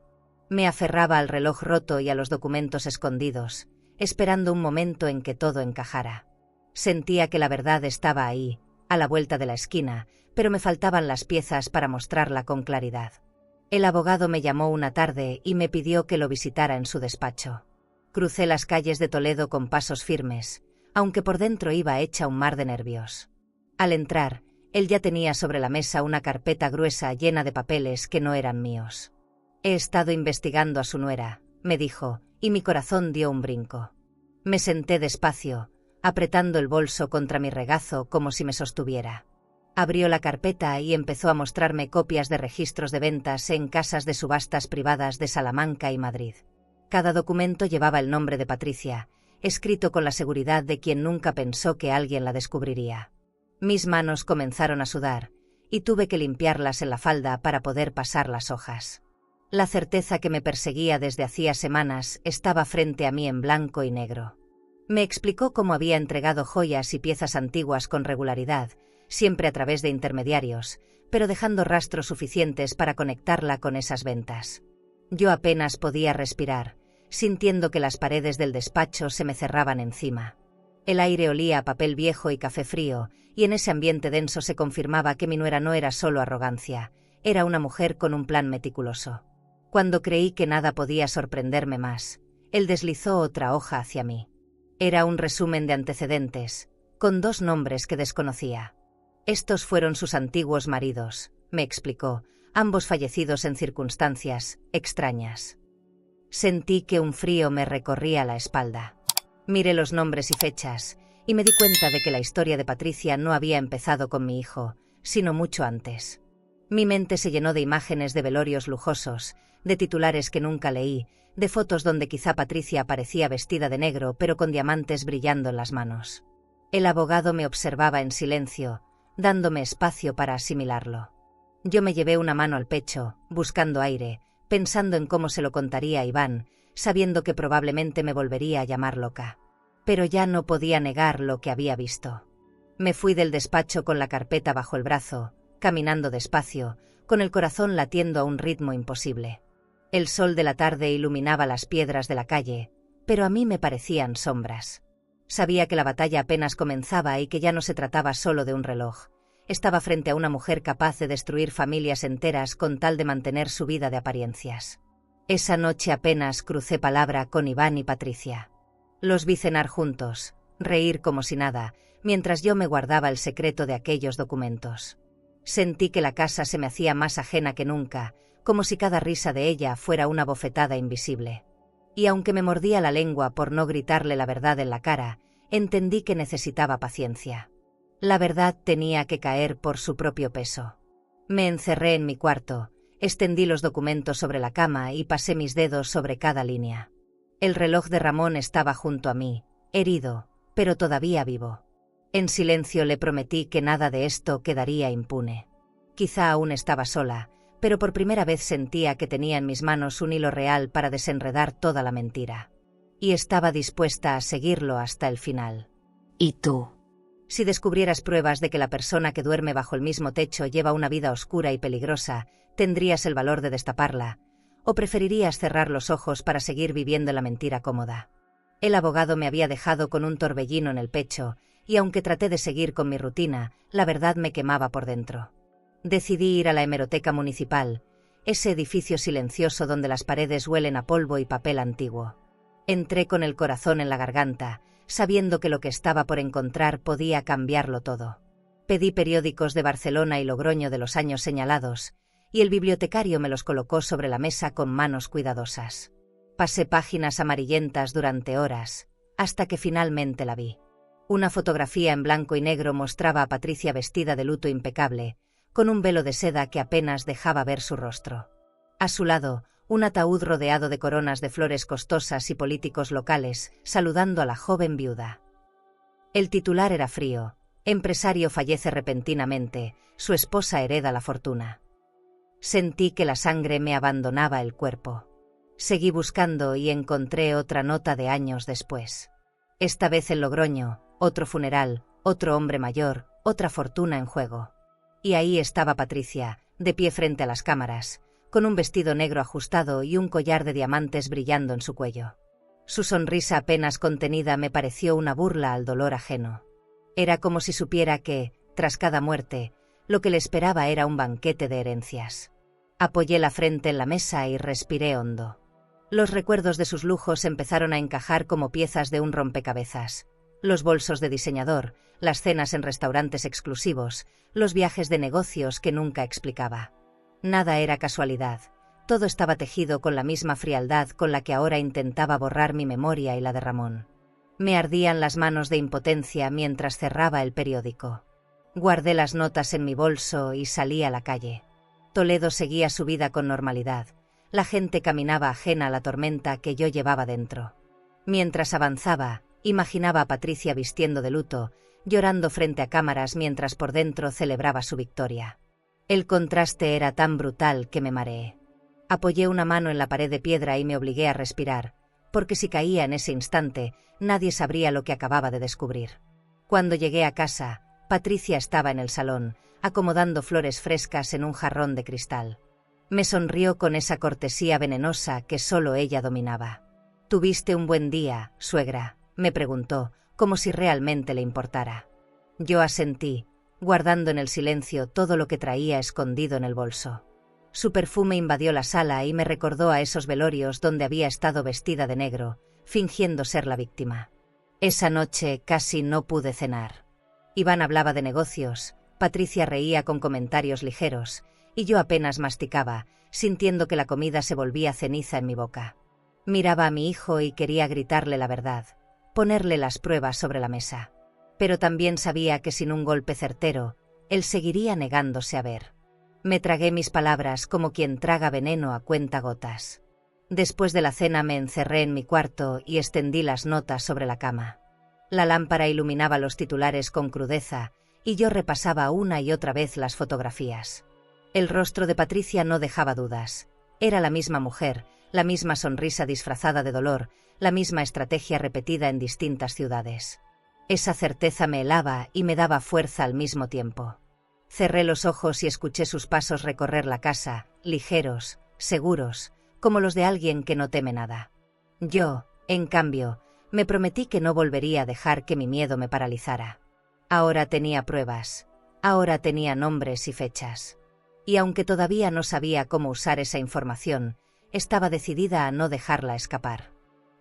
Me aferraba al reloj roto y a los documentos escondidos, esperando un momento en que todo encajara. Sentía que la verdad estaba ahí, a la vuelta de la esquina, pero me faltaban las piezas para mostrarla con claridad. El abogado me llamó una tarde y me pidió que lo visitara en su despacho. Crucé las calles de Toledo con pasos firmes, aunque por dentro iba hecha un mar de nervios. Al entrar, él ya tenía sobre la mesa una carpeta gruesa llena de papeles que no eran míos. «He estado investigando a su nuera», me dijo, y mi corazón dio un brinco. Me senté despacio, apretando el bolso contra mi regazo como si me sostuviera. Abrió la carpeta y empezó a mostrarme copias de registros de ventas en casas de subastas privadas de Salamanca y Madrid. Cada documento llevaba el nombre de Patricia, escrito con la seguridad de quien nunca pensó que alguien la descubriría. Mis manos comenzaron a sudar, y tuve que limpiarlas en la falda para poder pasar las hojas. La certeza que me perseguía desde hacía semanas estaba frente a mí en blanco y negro. Me explicó cómo había entregado joyas y piezas antiguas con regularidad, siempre a través de intermediarios, pero dejando rastros suficientes para conectarla con esas ventas. Yo apenas podía respirar, sintiendo que las paredes del despacho se me cerraban encima. El aire olía a papel viejo y café frío, y en ese ambiente denso se confirmaba que mi nuera no era solo arrogancia, era una mujer con un plan meticuloso. Cuando creí que nada podía sorprenderme más, él deslizó otra hoja hacia mí. Era un resumen de antecedentes, con 2 nombres que desconocía. Estos fueron sus antiguos maridos, me explicó, ambos fallecidos en circunstancias extrañas. Sentí que un frío me recorría la espalda. Miré los nombres y fechas, y me di cuenta de que la historia de Patricia no había empezado con mi hijo, sino mucho antes. Mi mente se llenó de imágenes de velorios lujosos, de titulares que nunca leí, de fotos donde quizá Patricia aparecía vestida de negro pero con diamantes brillando en las manos. El abogado me observaba en silencio, dándome espacio para asimilarlo. Yo me llevé una mano al pecho, buscando aire, pensando en cómo se lo contaría a Iván, sabiendo que probablemente me volvería a llamar loca. Pero ya no podía negar lo que había visto. Me fui del despacho con la carpeta bajo el brazo, caminando despacio, con el corazón latiendo a un ritmo imposible. El sol de la tarde iluminaba las piedras de la calle, pero a mí me parecían sombras. Sabía que la batalla apenas comenzaba y que ya no se trataba solo de un reloj. Estaba frente a una mujer capaz de destruir familias enteras con tal de mantener su vida de apariencias. Esa noche apenas crucé palabra con Iván y Patricia. Los vi cenar juntos, reír como si nada, mientras yo me guardaba el secreto de aquellos documentos. Sentí que la casa se me hacía más ajena que nunca, como si cada risa de ella fuera una bofetada invisible. Y aunque me mordía la lengua por no gritarle la verdad en la cara, entendí que necesitaba paciencia. La verdad tenía que caer por su propio peso. Me encerré en mi cuarto, extendí los documentos sobre la cama y pasé mis dedos sobre cada línea. El reloj de Ramón estaba junto a mí, herido, pero todavía vivo. En silencio le prometí que nada de esto quedaría impune. Quizá aún estaba sola, pero por primera vez sentía que tenía en mis manos un hilo real para desenredar toda la mentira. Y estaba dispuesta a seguirlo hasta el final. ¿Y tú? Si descubrieras pruebas de que la persona que duerme bajo el mismo techo lleva una vida oscura y peligrosa, ¿tendrías el valor de destaparla? ¿O preferirías cerrar los ojos para seguir viviendo la mentira cómoda? El abogado me había dejado con un torbellino en el pecho, y aunque traté de seguir con mi rutina, la verdad me quemaba por dentro. Decidí ir a la hemeroteca municipal, ese edificio silencioso donde las paredes huelen a polvo y papel antiguo. Entré con el corazón en la garganta, sabiendo que lo que estaba por encontrar podía cambiarlo todo. Pedí periódicos de Barcelona y Logroño de los años señalados, y el bibliotecario me los colocó sobre la mesa con manos cuidadosas. Pasé páginas amarillentas durante horas, hasta que finalmente la vi. Una fotografía en blanco y negro mostraba a Patricia vestida de luto impecable, con un velo de seda que apenas dejaba ver su rostro. A su lado, un ataúd rodeado de coronas de flores costosas y políticos locales, saludando a la joven viuda. El titular era frío: empresario fallece repentinamente, su esposa hereda la fortuna. Sentí que la sangre me abandonaba el cuerpo. Seguí buscando y encontré otra nota de años después. Esta vez en Logroño, otro funeral, otro hombre mayor, otra fortuna en juego. Y ahí estaba Patricia, de pie frente a las cámaras, con un vestido negro ajustado y un collar de diamantes brillando en su cuello. Su sonrisa apenas contenida me pareció una burla al dolor ajeno. Era como si supiera que, tras cada muerte, lo que le esperaba era un banquete de herencias. Apoyé la frente en la mesa y respiré hondo. Los recuerdos de sus lujos empezaron a encajar como piezas de un rompecabezas. Los bolsos de diseñador, las cenas en restaurantes exclusivos, los viajes de negocios que nunca explicaba. Nada era casualidad, todo estaba tejido con la misma frialdad con la que ahora intentaba borrar mi memoria y la de Ramón. Me ardían las manos de impotencia mientras cerraba el periódico. Guardé las notas en mi bolso y salí a la calle. Toledo seguía su vida con normalidad. La gente caminaba ajena a la tormenta que yo llevaba dentro. Mientras avanzaba, imaginaba a Patricia vistiendo de luto, llorando frente a cámaras mientras por dentro celebraba su victoria. El contraste era tan brutal que me mareé. Apoyé una mano en la pared de piedra y me obligué a respirar, porque si caía en ese instante, nadie sabría lo que acababa de descubrir. Cuando llegué a casa, Patricia estaba en el salón, acomodando flores frescas en un jarrón de cristal. Me sonrió con esa cortesía venenosa que solo ella dominaba. «¿Tuviste un buen día, suegra?», me preguntó, como si realmente le importara. Yo asentí, guardando en el silencio todo lo que traía escondido en el bolso. Su perfume invadió la sala y me recordó a esos velorios donde había estado vestida de negro, fingiendo ser la víctima. Esa noche casi no pude cenar. Iván hablaba de negocios, Patricia reía con comentarios ligeros, y yo apenas masticaba, sintiendo que la comida se volvía ceniza en mi boca. Miraba a mi hijo y quería gritarle la verdad, ponerle las pruebas sobre la mesa. Pero también sabía que sin un golpe certero, él seguiría negándose a ver. Me tragué mis palabras como quien traga veneno a cuentagotas. Después de la cena me encerré en mi cuarto y extendí las notas sobre la cama. La lámpara iluminaba los titulares con crudeza, y yo repasaba una y otra vez las fotografías. El rostro de Patricia no dejaba dudas. Era la misma mujer, la misma sonrisa disfrazada de dolor, la misma estrategia repetida en distintas ciudades. Esa certeza me helaba y me daba fuerza al mismo tiempo. Cerré los ojos y escuché sus pasos recorrer la casa, ligeros, seguros, como los de alguien que no teme nada. Yo, en cambio, me prometí que no volvería a dejar que mi miedo me paralizara. Ahora tenía pruebas, ahora tenía nombres y fechas. Y aunque todavía no sabía cómo usar esa información, estaba decidida a no dejarla escapar.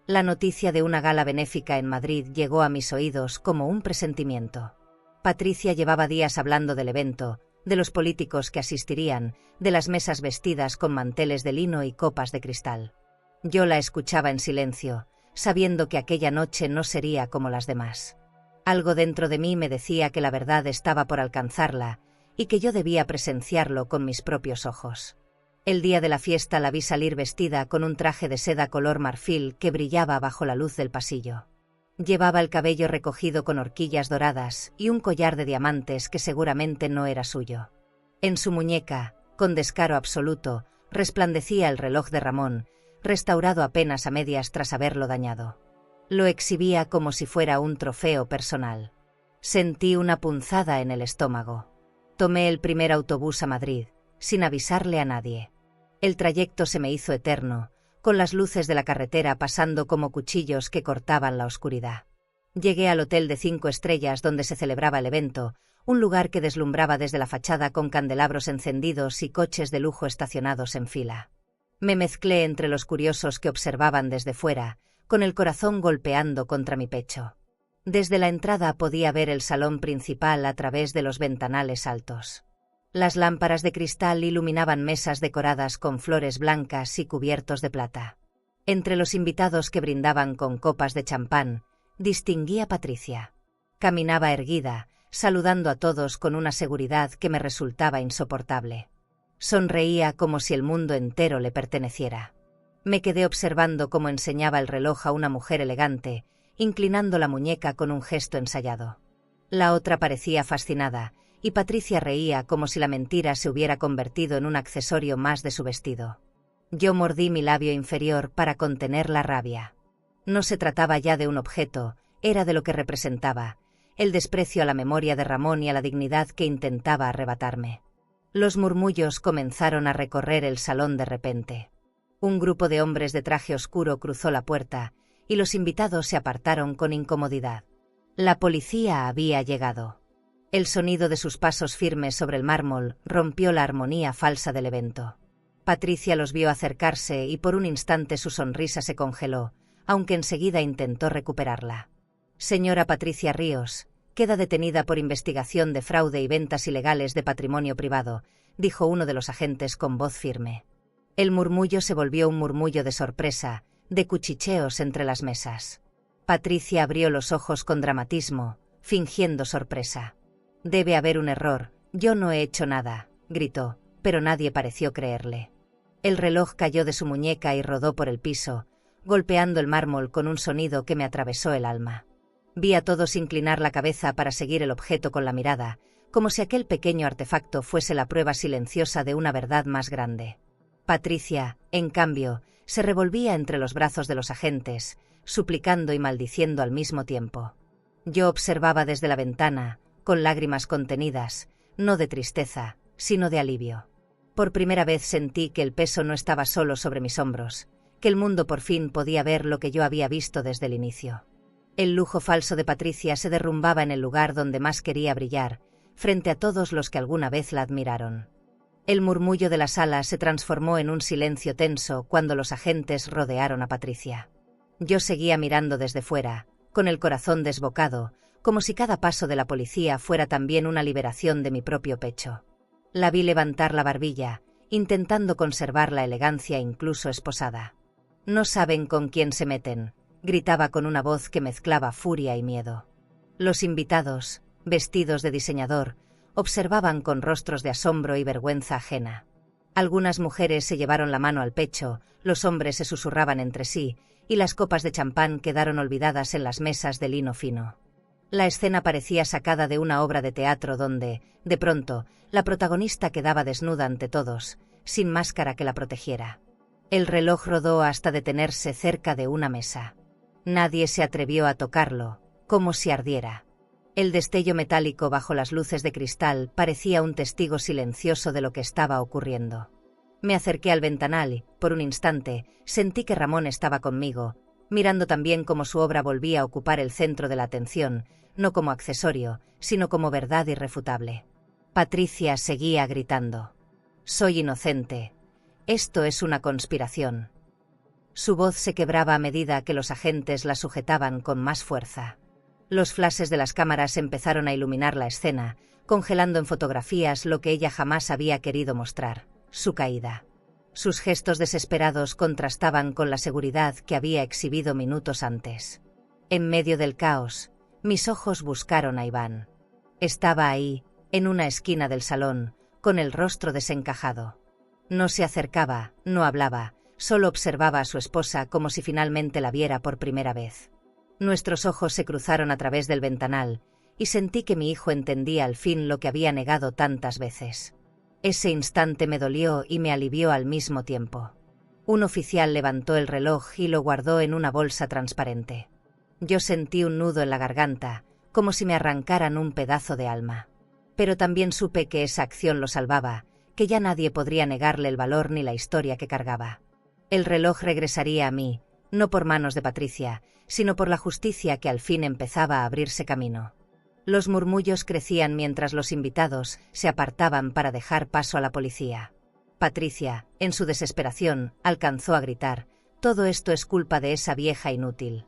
La noticia de una gala benéfica en Madrid llegó a mis oídos como un presentimiento. Patricia llevaba días hablando del evento, de los políticos que asistirían, de las mesas vestidas con manteles de lino y copas de cristal. Yo la escuchaba en silencio, sabiendo que aquella noche no sería como las demás. Algo dentro de mí me decía que la verdad estaba por alcanzarla y que yo debía presenciarlo con mis propios ojos. El día de la fiesta la vi salir vestida con un traje de seda color marfil que brillaba bajo la luz del pasillo. Llevaba el cabello recogido con horquillas doradas y un collar de diamantes que seguramente no era suyo. En su muñeca, con descaro absoluto, resplandecía el reloj de Ramón, restaurado apenas a medias tras haberlo dañado. Lo exhibía como si fuera un trofeo personal. Sentí una punzada en el estómago. Tomé el primer autobús a Madrid, sin avisarle a nadie. El trayecto se me hizo eterno, con las luces de la carretera pasando como cuchillos que cortaban la oscuridad. Llegué al hotel de 5 estrellas donde se celebraba el evento, un lugar que deslumbraba desde la fachada con candelabros encendidos y coches de lujo estacionados en fila. Me mezclé entre los curiosos que observaban desde fuera, con el corazón golpeando contra mi pecho. Desde la entrada podía ver el salón principal a través de los ventanales altos. Las lámparas de cristal iluminaban mesas decoradas con flores blancas y cubiertos de plata. Entre los invitados que brindaban con copas de champán, distinguí a Patricia. Caminaba erguida, saludando a todos con una seguridad que me resultaba insoportable. Sonreía como si el mundo entero le perteneciera. Me quedé observando cómo enseñaba el reloj a una mujer elegante, inclinando la muñeca con un gesto ensayado. La otra parecía fascinada, y Patricia reía como si la mentira se hubiera convertido en un accesorio más de su vestido. Yo mordí mi labio inferior para contener la rabia. No se trataba ya de un objeto, era de lo que representaba, el desprecio a la memoria de Ramón y a la dignidad que intentaba arrebatarme. Los murmullos comenzaron a recorrer el salón de repente. Un grupo de hombres de traje oscuro cruzó la puerta, y los invitados se apartaron con incomodidad. La policía había llegado. El sonido de sus pasos firmes sobre el mármol rompió la armonía falsa del evento. Patricia los vio acercarse y por un instante su sonrisa se congeló, aunque enseguida intentó recuperarla. Señora Patricia Ríos, queda detenida por investigación de fraude y ventas ilegales de patrimonio privado, dijo uno de los agentes con voz firme. El murmullo se volvió un murmullo de sorpresa, de cuchicheos entre las mesas. Patricia abrió los ojos con dramatismo, fingiendo sorpresa. Debe haber un error, yo no he hecho nada, gritó, pero nadie pareció creerle. El reloj cayó de su muñeca y rodó por el piso, golpeando el mármol con un sonido que me atravesó el alma. Vi a todos inclinar la cabeza para seguir el objeto con la mirada, como si aquel pequeño artefacto fuese la prueba silenciosa de una verdad más grande. Patricia, en cambio, se revolvía entre los brazos de los agentes, suplicando y maldiciendo al mismo tiempo. Yo observaba desde la ventana, con lágrimas contenidas, no de tristeza, sino de alivio. Por primera vez sentí que el peso no estaba solo sobre mis hombros, que el mundo por fin podía ver lo que yo había visto desde el inicio. El lujo falso de Patricia se derrumbaba en el lugar donde más quería brillar, frente a todos los que alguna vez la admiraron. El murmullo de la sala se transformó en un silencio tenso cuando los agentes rodearon a Patricia. Yo seguía mirando desde fuera, con el corazón desbocado, como si cada paso de la policía fuera también una liberación de mi propio pecho. La vi levantar la barbilla, intentando conservar la elegancia incluso esposada. «No saben con quién se meten», gritaba con una voz que mezclaba furia y miedo. Los invitados, vestidos de diseñador, observaban con rostros de asombro y vergüenza ajena. Algunas mujeres se llevaron la mano al pecho, los hombres se susurraban entre sí, y las copas de champán quedaron olvidadas en las mesas de lino fino. La escena parecía sacada de una obra de teatro donde, de pronto, la protagonista quedaba desnuda ante todos, sin máscara que la protegiera. El reloj rodó hasta detenerse cerca de una mesa. Nadie se atrevió a tocarlo, como si ardiera. El destello metálico bajo las luces de cristal parecía un testigo silencioso de lo que estaba ocurriendo. Me acerqué al ventanal y, por un instante, sentí que Ramón estaba conmigo, mirando también cómo su obra volvía a ocupar el centro de la atención, no como accesorio, sino como verdad irrefutable. Patricia seguía gritando. «Soy inocente. Esto es una conspiración». Su voz se quebraba a medida que los agentes la sujetaban con más fuerza. Los flashes de las cámaras empezaron a iluminar la escena, congelando en fotografías lo que ella jamás había querido mostrar, su caída. Sus gestos desesperados contrastaban con la seguridad que había exhibido minutos antes. En medio del caos, mis ojos buscaron a Iván. Estaba ahí, en una esquina del salón, con el rostro desencajado. No se acercaba, no hablaba, solo observaba a su esposa como si finalmente la viera por primera vez. Nuestros ojos se cruzaron a través del ventanal, y sentí que mi hijo entendía al fin lo que había negado tantas veces. Ese instante me dolió y me alivió al mismo tiempo. Un oficial levantó el reloj y lo guardó en una bolsa transparente. Yo sentí un nudo en la garganta, como si me arrancaran un pedazo de alma. Pero también supe que esa acción lo salvaba, que ya nadie podría negarle el valor ni la historia que cargaba. El reloj regresaría a mí, no por manos de Patricia, sino por la justicia que al fin empezaba a abrirse camino. Los murmullos crecían mientras los invitados se apartaban para dejar paso a la policía. Patricia, en su desesperación, alcanzó a gritar: «Todo esto es culpa de esa vieja inútil».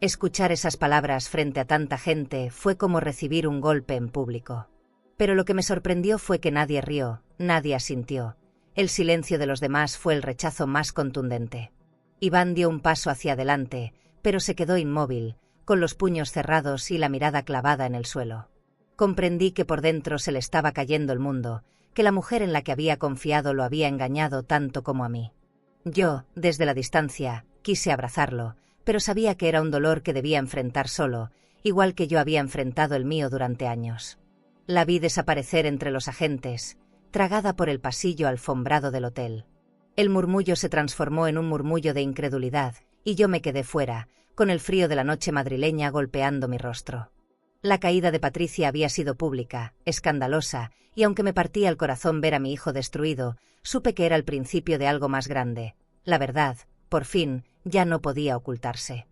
Escuchar esas palabras frente a tanta gente fue como recibir un golpe en público. Pero lo que me sorprendió fue que nadie rió, nadie asintió. El silencio de los demás fue el rechazo más contundente. Iván dio un paso hacia adelante, pero se quedó inmóvil, con los puños cerrados y la mirada clavada en el suelo. Comprendí que por dentro se le estaba cayendo el mundo, que la mujer en la que había confiado lo había engañado tanto como a mí. Yo, desde la distancia, quise abrazarlo, pero sabía que era un dolor que debía enfrentar solo, igual que yo había enfrentado el mío durante años. La vi desaparecer entre los agentes, tragada por el pasillo alfombrado del hotel. El murmullo se transformó en un murmullo de incredulidad, y yo me quedé fuera, con el frío de la noche madrileña golpeando mi rostro. La caída de Patricia había sido pública, escandalosa, y aunque me partía el corazón ver a mi hijo destruido, supe que era el principio de algo más grande. La verdad, por fin, ya no podía ocultarse.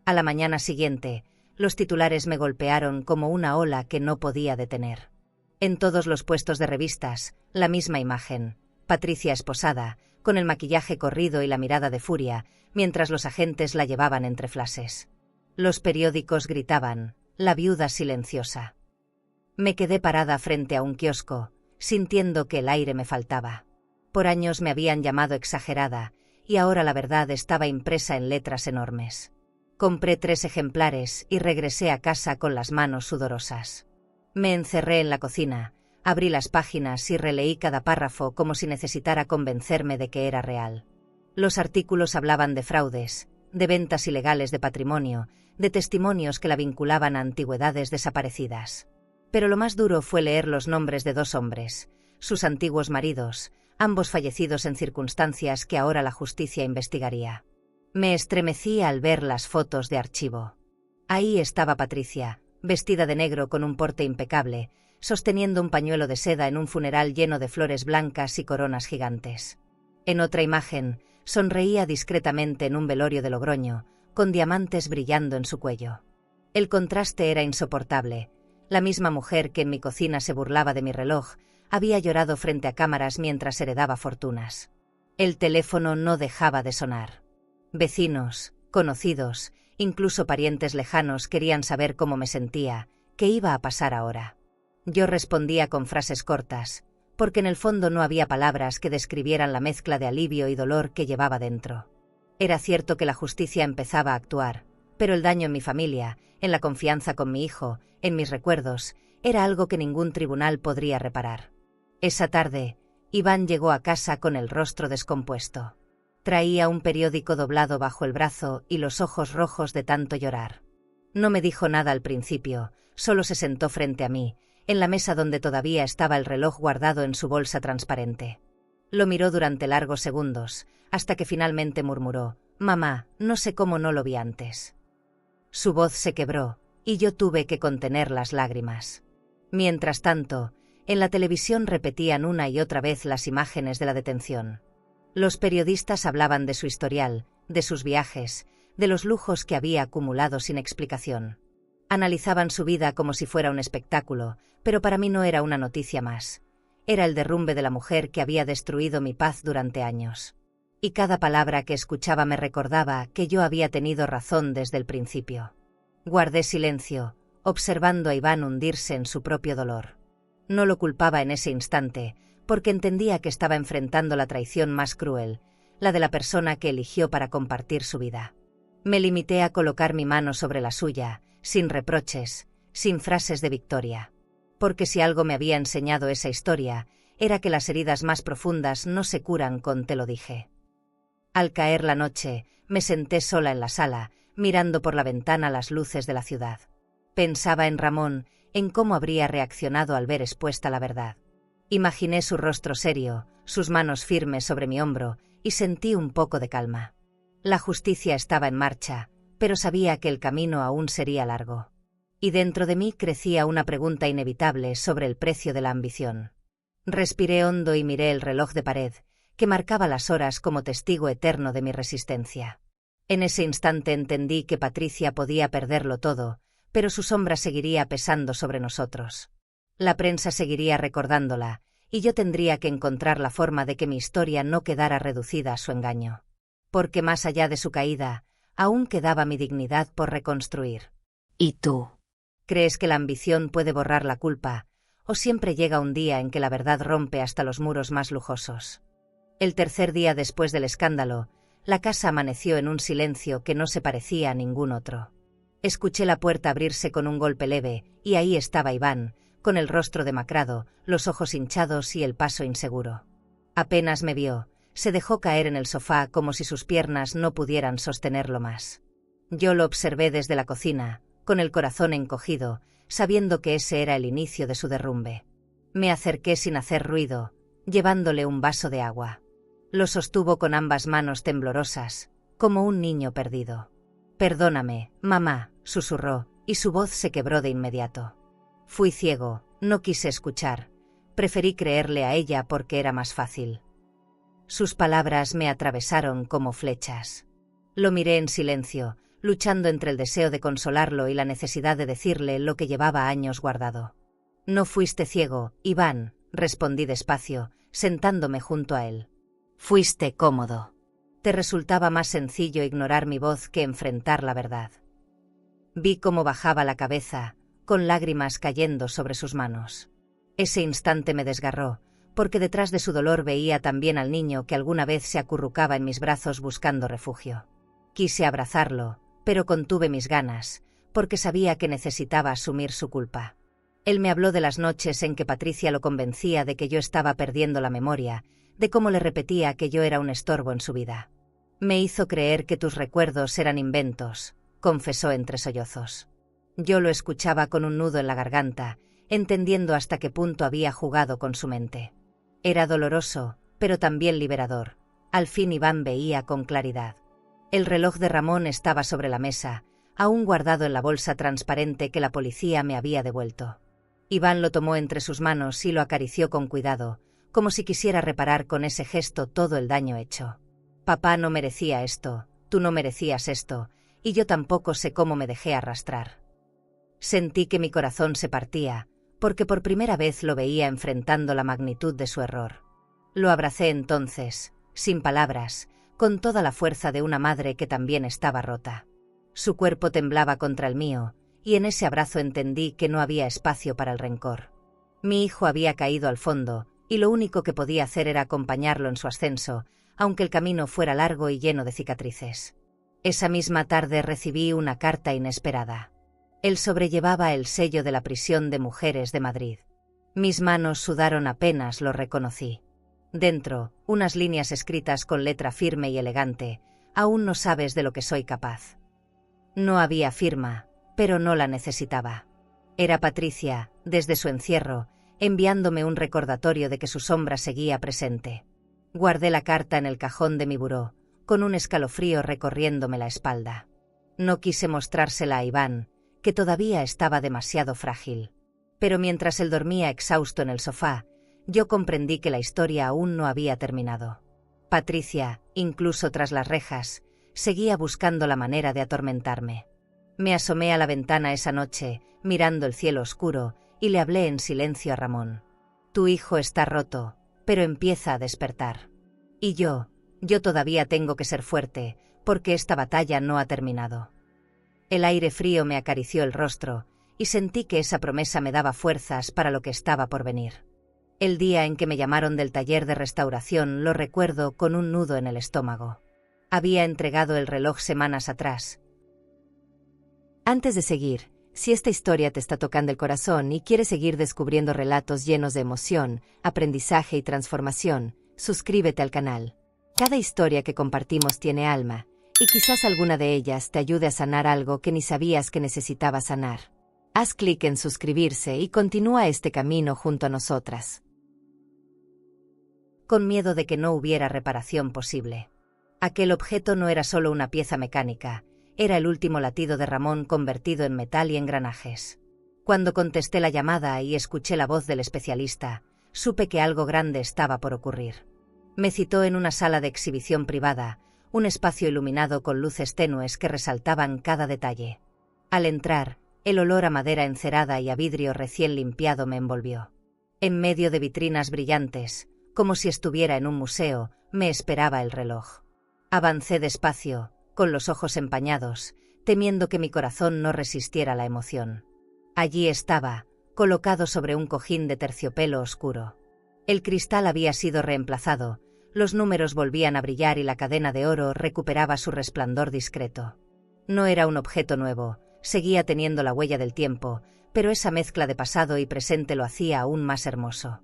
A la mañana siguiente, los titulares me golpearon como una ola que no podía detener. En todos los puestos de revistas, la misma imagen: Patricia esposada, con el maquillaje corrido y la mirada de furia, mientras los agentes la llevaban entre flashes. Los periódicos gritaban: «La viuda silenciosa». Me quedé parada frente a un kiosco, sintiendo que el aire me faltaba. Por años me habían llamado exagerada, y ahora la verdad estaba impresa en letras enormes. Compré 3 ejemplares y regresé a casa con las manos sudorosas. Me encerré en la cocina, abrí las páginas y releí cada párrafo como si necesitara convencerme de que era real. Los artículos hablaban de fraudes, de ventas ilegales de patrimonio, de testimonios que la vinculaban a antigüedades desaparecidas. Pero lo más duro fue leer los nombres de 2 hombres, sus antiguos maridos, ambos fallecidos en circunstancias que ahora la justicia investigaría. Me estremecí al ver las fotos de archivo. Ahí estaba Patricia, vestida de negro con un porte impecable, sosteniendo un pañuelo de seda en un funeral lleno de flores blancas y coronas gigantes. En otra imagen, sonreía discretamente en un velorio de Logroño, con diamantes brillando en su cuello. El contraste era insoportable. La misma mujer que en mi cocina se burlaba de mi reloj, había llorado frente a cámaras mientras heredaba fortunas. El teléfono no dejaba de sonar. Vecinos, conocidos, incluso parientes lejanos querían saber cómo me sentía, qué iba a pasar ahora. Yo respondía con frases cortas, porque en el fondo no había palabras que describieran la mezcla de alivio y dolor que llevaba dentro. Era cierto que la justicia empezaba a actuar, pero el daño en mi familia, en la confianza con mi hijo, en mis recuerdos, era algo que ningún tribunal podría reparar. Esa tarde, Iván llegó a casa con el rostro descompuesto. Traía un periódico doblado bajo el brazo y los ojos rojos de tanto llorar. No me dijo nada al principio, solo se sentó frente a mí, en la mesa donde todavía estaba el reloj guardado en su bolsa transparente. Lo miró durante largos segundos, hasta que finalmente murmuró: «Mamá, no sé cómo no lo vi antes». Su voz se quebró, y yo tuve que contener las lágrimas. Mientras tanto, en la televisión repetían una y otra vez las imágenes de la detención. Los periodistas hablaban de su historial, de sus viajes, de los lujos que había acumulado sin explicación. Analizaban su vida como si fuera un espectáculo, pero para mí no era una noticia más. Era el derrumbe de la mujer que había destruido mi paz durante años. Y cada palabra que escuchaba me recordaba que yo había tenido razón desde el principio. Guardé silencio, observando a Iván hundirse en su propio dolor. No lo culpaba en ese instante, porque entendía que estaba enfrentando la traición más cruel, la de la persona que eligió para compartir su vida. Me limité a colocar mi mano sobre la suya, sin reproches, sin frases de victoria. Porque si algo me había enseñado esa historia, era que las heridas más profundas no se curan con "te lo dije". Al caer la noche, me senté sola en la sala, mirando por la ventana las luces de la ciudad. Pensaba en Ramón, en cómo habría reaccionado al ver expuesta la verdad. Imaginé su rostro serio, sus manos firmes sobre mi hombro, y sentí un poco de calma. La justicia estaba en marcha, pero sabía que el camino aún sería largo. Y dentro de mí crecía una pregunta inevitable sobre el precio de la ambición. Respiré hondo y miré el reloj de pared, que marcaba las horas como testigo eterno de mi resistencia. En ese instante entendí que Patricia podía perderlo todo, pero su sombra seguiría pesando sobre nosotros. La prensa seguiría recordándola, y yo tendría que encontrar la forma de que mi historia no quedara reducida a su engaño. Porque más allá de su caída, aún quedaba mi dignidad por reconstruir. ¿Y tú? ¿Crees que la ambición puede borrar la culpa, o siempre llega un día en que la verdad rompe hasta los muros más lujosos? El tercer día después del escándalo, la casa amaneció en un silencio que no se parecía a ningún otro. Escuché la puerta abrirse con un golpe leve, y ahí estaba Iván, con el rostro demacrado, los ojos hinchados y el paso inseguro. Apenas me vio, se dejó caer en el sofá como si sus piernas no pudieran sostenerlo más. Yo lo observé desde la cocina, con el corazón encogido, sabiendo que ese era el inicio de su derrumbe. Me acerqué sin hacer ruido, llevándole un vaso de agua. Lo sostuvo con ambas manos temblorosas, como un niño perdido. «Perdóname, mamá», susurró, y su voz se quebró de inmediato. Fui ciego, no quise escuchar. Preferí creerle a ella porque era más fácil. Sus palabras me atravesaron como flechas. Lo miré en silencio, luchando entre el deseo de consolarlo y la necesidad de decirle lo que llevaba años guardado. «No fuiste ciego, Iván», respondí despacio, sentándome junto a él. «Fuiste cómodo. Te resultaba más sencillo ignorar mi voz que enfrentar la verdad». Vi cómo bajaba la cabeza, con lágrimas cayendo sobre sus manos. Ese instante me desgarró, porque detrás de su dolor veía también al niño que alguna vez se acurrucaba en mis brazos buscando refugio. Quise abrazarlo, pero contuve mis ganas, porque sabía que necesitaba asumir su culpa. Él me habló de las noches en que Patricia lo convencía de que yo estaba perdiendo la memoria, de cómo le repetía que yo era un estorbo en su vida. «Me hizo creer que tus recuerdos eran inventos», confesó entre sollozos. Yo lo escuchaba con un nudo en la garganta, entendiendo hasta qué punto había jugado con su mente. Era doloroso, pero también liberador. Al fin Iván veía con claridad. El reloj de Ramón estaba sobre la mesa, aún guardado en la bolsa transparente que la policía me había devuelto. Iván lo tomó entre sus manos y lo acarició con cuidado, como si quisiera reparar con ese gesto todo el daño hecho. «Papá no merecía esto, tú no merecías esto, y yo tampoco sé cómo me dejé arrastrar». Sentí que mi corazón se partía, porque por primera vez lo veía enfrentando la magnitud de su error. Lo abracé entonces, sin palabras, con toda la fuerza de una madre que también estaba rota. Su cuerpo temblaba contra el mío, y en ese abrazo entendí que no había espacio para el rencor. Mi hijo había caído al fondo, y lo único que podía hacer era acompañarlo en su ascenso, aunque el camino fuera largo y lleno de cicatrices. Esa misma tarde recibí una carta inesperada. Él sobrellevaba el sello de la prisión de mujeres de Madrid. Mis manos sudaron apenas lo reconocí. Dentro, unas líneas escritas con letra firme y elegante: «Aún no sabes de lo que soy capaz». No había firma, pero no la necesitaba. Era Patricia, desde su encierro, enviándome un recordatorio de que su sombra seguía presente. Guardé la carta en el cajón de mi buró, con un escalofrío recorriéndome la espalda. No quise mostrársela a Iván, que todavía estaba demasiado frágil. Pero mientras él dormía exhausto en el sofá, yo comprendí que la historia aún no había terminado. Patricia, incluso tras las rejas, seguía buscando la manera de atormentarme. Me asomé a la ventana esa noche, mirando el cielo oscuro, y le hablé en silencio a Ramón. «Tu hijo está roto, pero empieza a despertar. Y yo todavía tengo que ser fuerte, porque esta batalla no ha terminado». El aire frío me acarició el rostro, y sentí que esa promesa me daba fuerzas para lo que estaba por venir. El día en que me llamaron del taller de restauración lo recuerdo con un nudo en el estómago. Había entregado el reloj semanas atrás. Antes de seguir, si esta historia te está tocando el corazón y quieres seguir descubriendo relatos llenos de emoción, aprendizaje y transformación, suscríbete al canal. Cada historia que compartimos tiene alma, y quizás alguna de ellas te ayude a sanar algo que ni sabías que necesitabas sanar. Haz clic en suscribirse y continúa este camino junto a nosotras. Con miedo de que no hubiera reparación posible. Aquel objeto no era solo una pieza mecánica, era el último latido de Ramón convertido en metal y engranajes. Cuando contesté la llamada y escuché la voz del especialista, supe que algo grande estaba por ocurrir. Me citó en una sala de exhibición privada, un espacio iluminado con luces tenues que resaltaban cada detalle. Al entrar, el olor a madera encerada y a vidrio recién limpiado me envolvió. En medio de vitrinas brillantes, como si estuviera en un museo, me esperaba el reloj. Avancé despacio, con los ojos empañados, temiendo que mi corazón no resistiera la emoción. Allí estaba, colocado sobre un cojín de terciopelo oscuro. El cristal había sido reemplazado, los números volvían a brillar y la cadena de oro recuperaba su resplandor discreto. No era un objeto nuevo, seguía teniendo la huella del tiempo, pero esa mezcla de pasado y presente lo hacía aún más hermoso.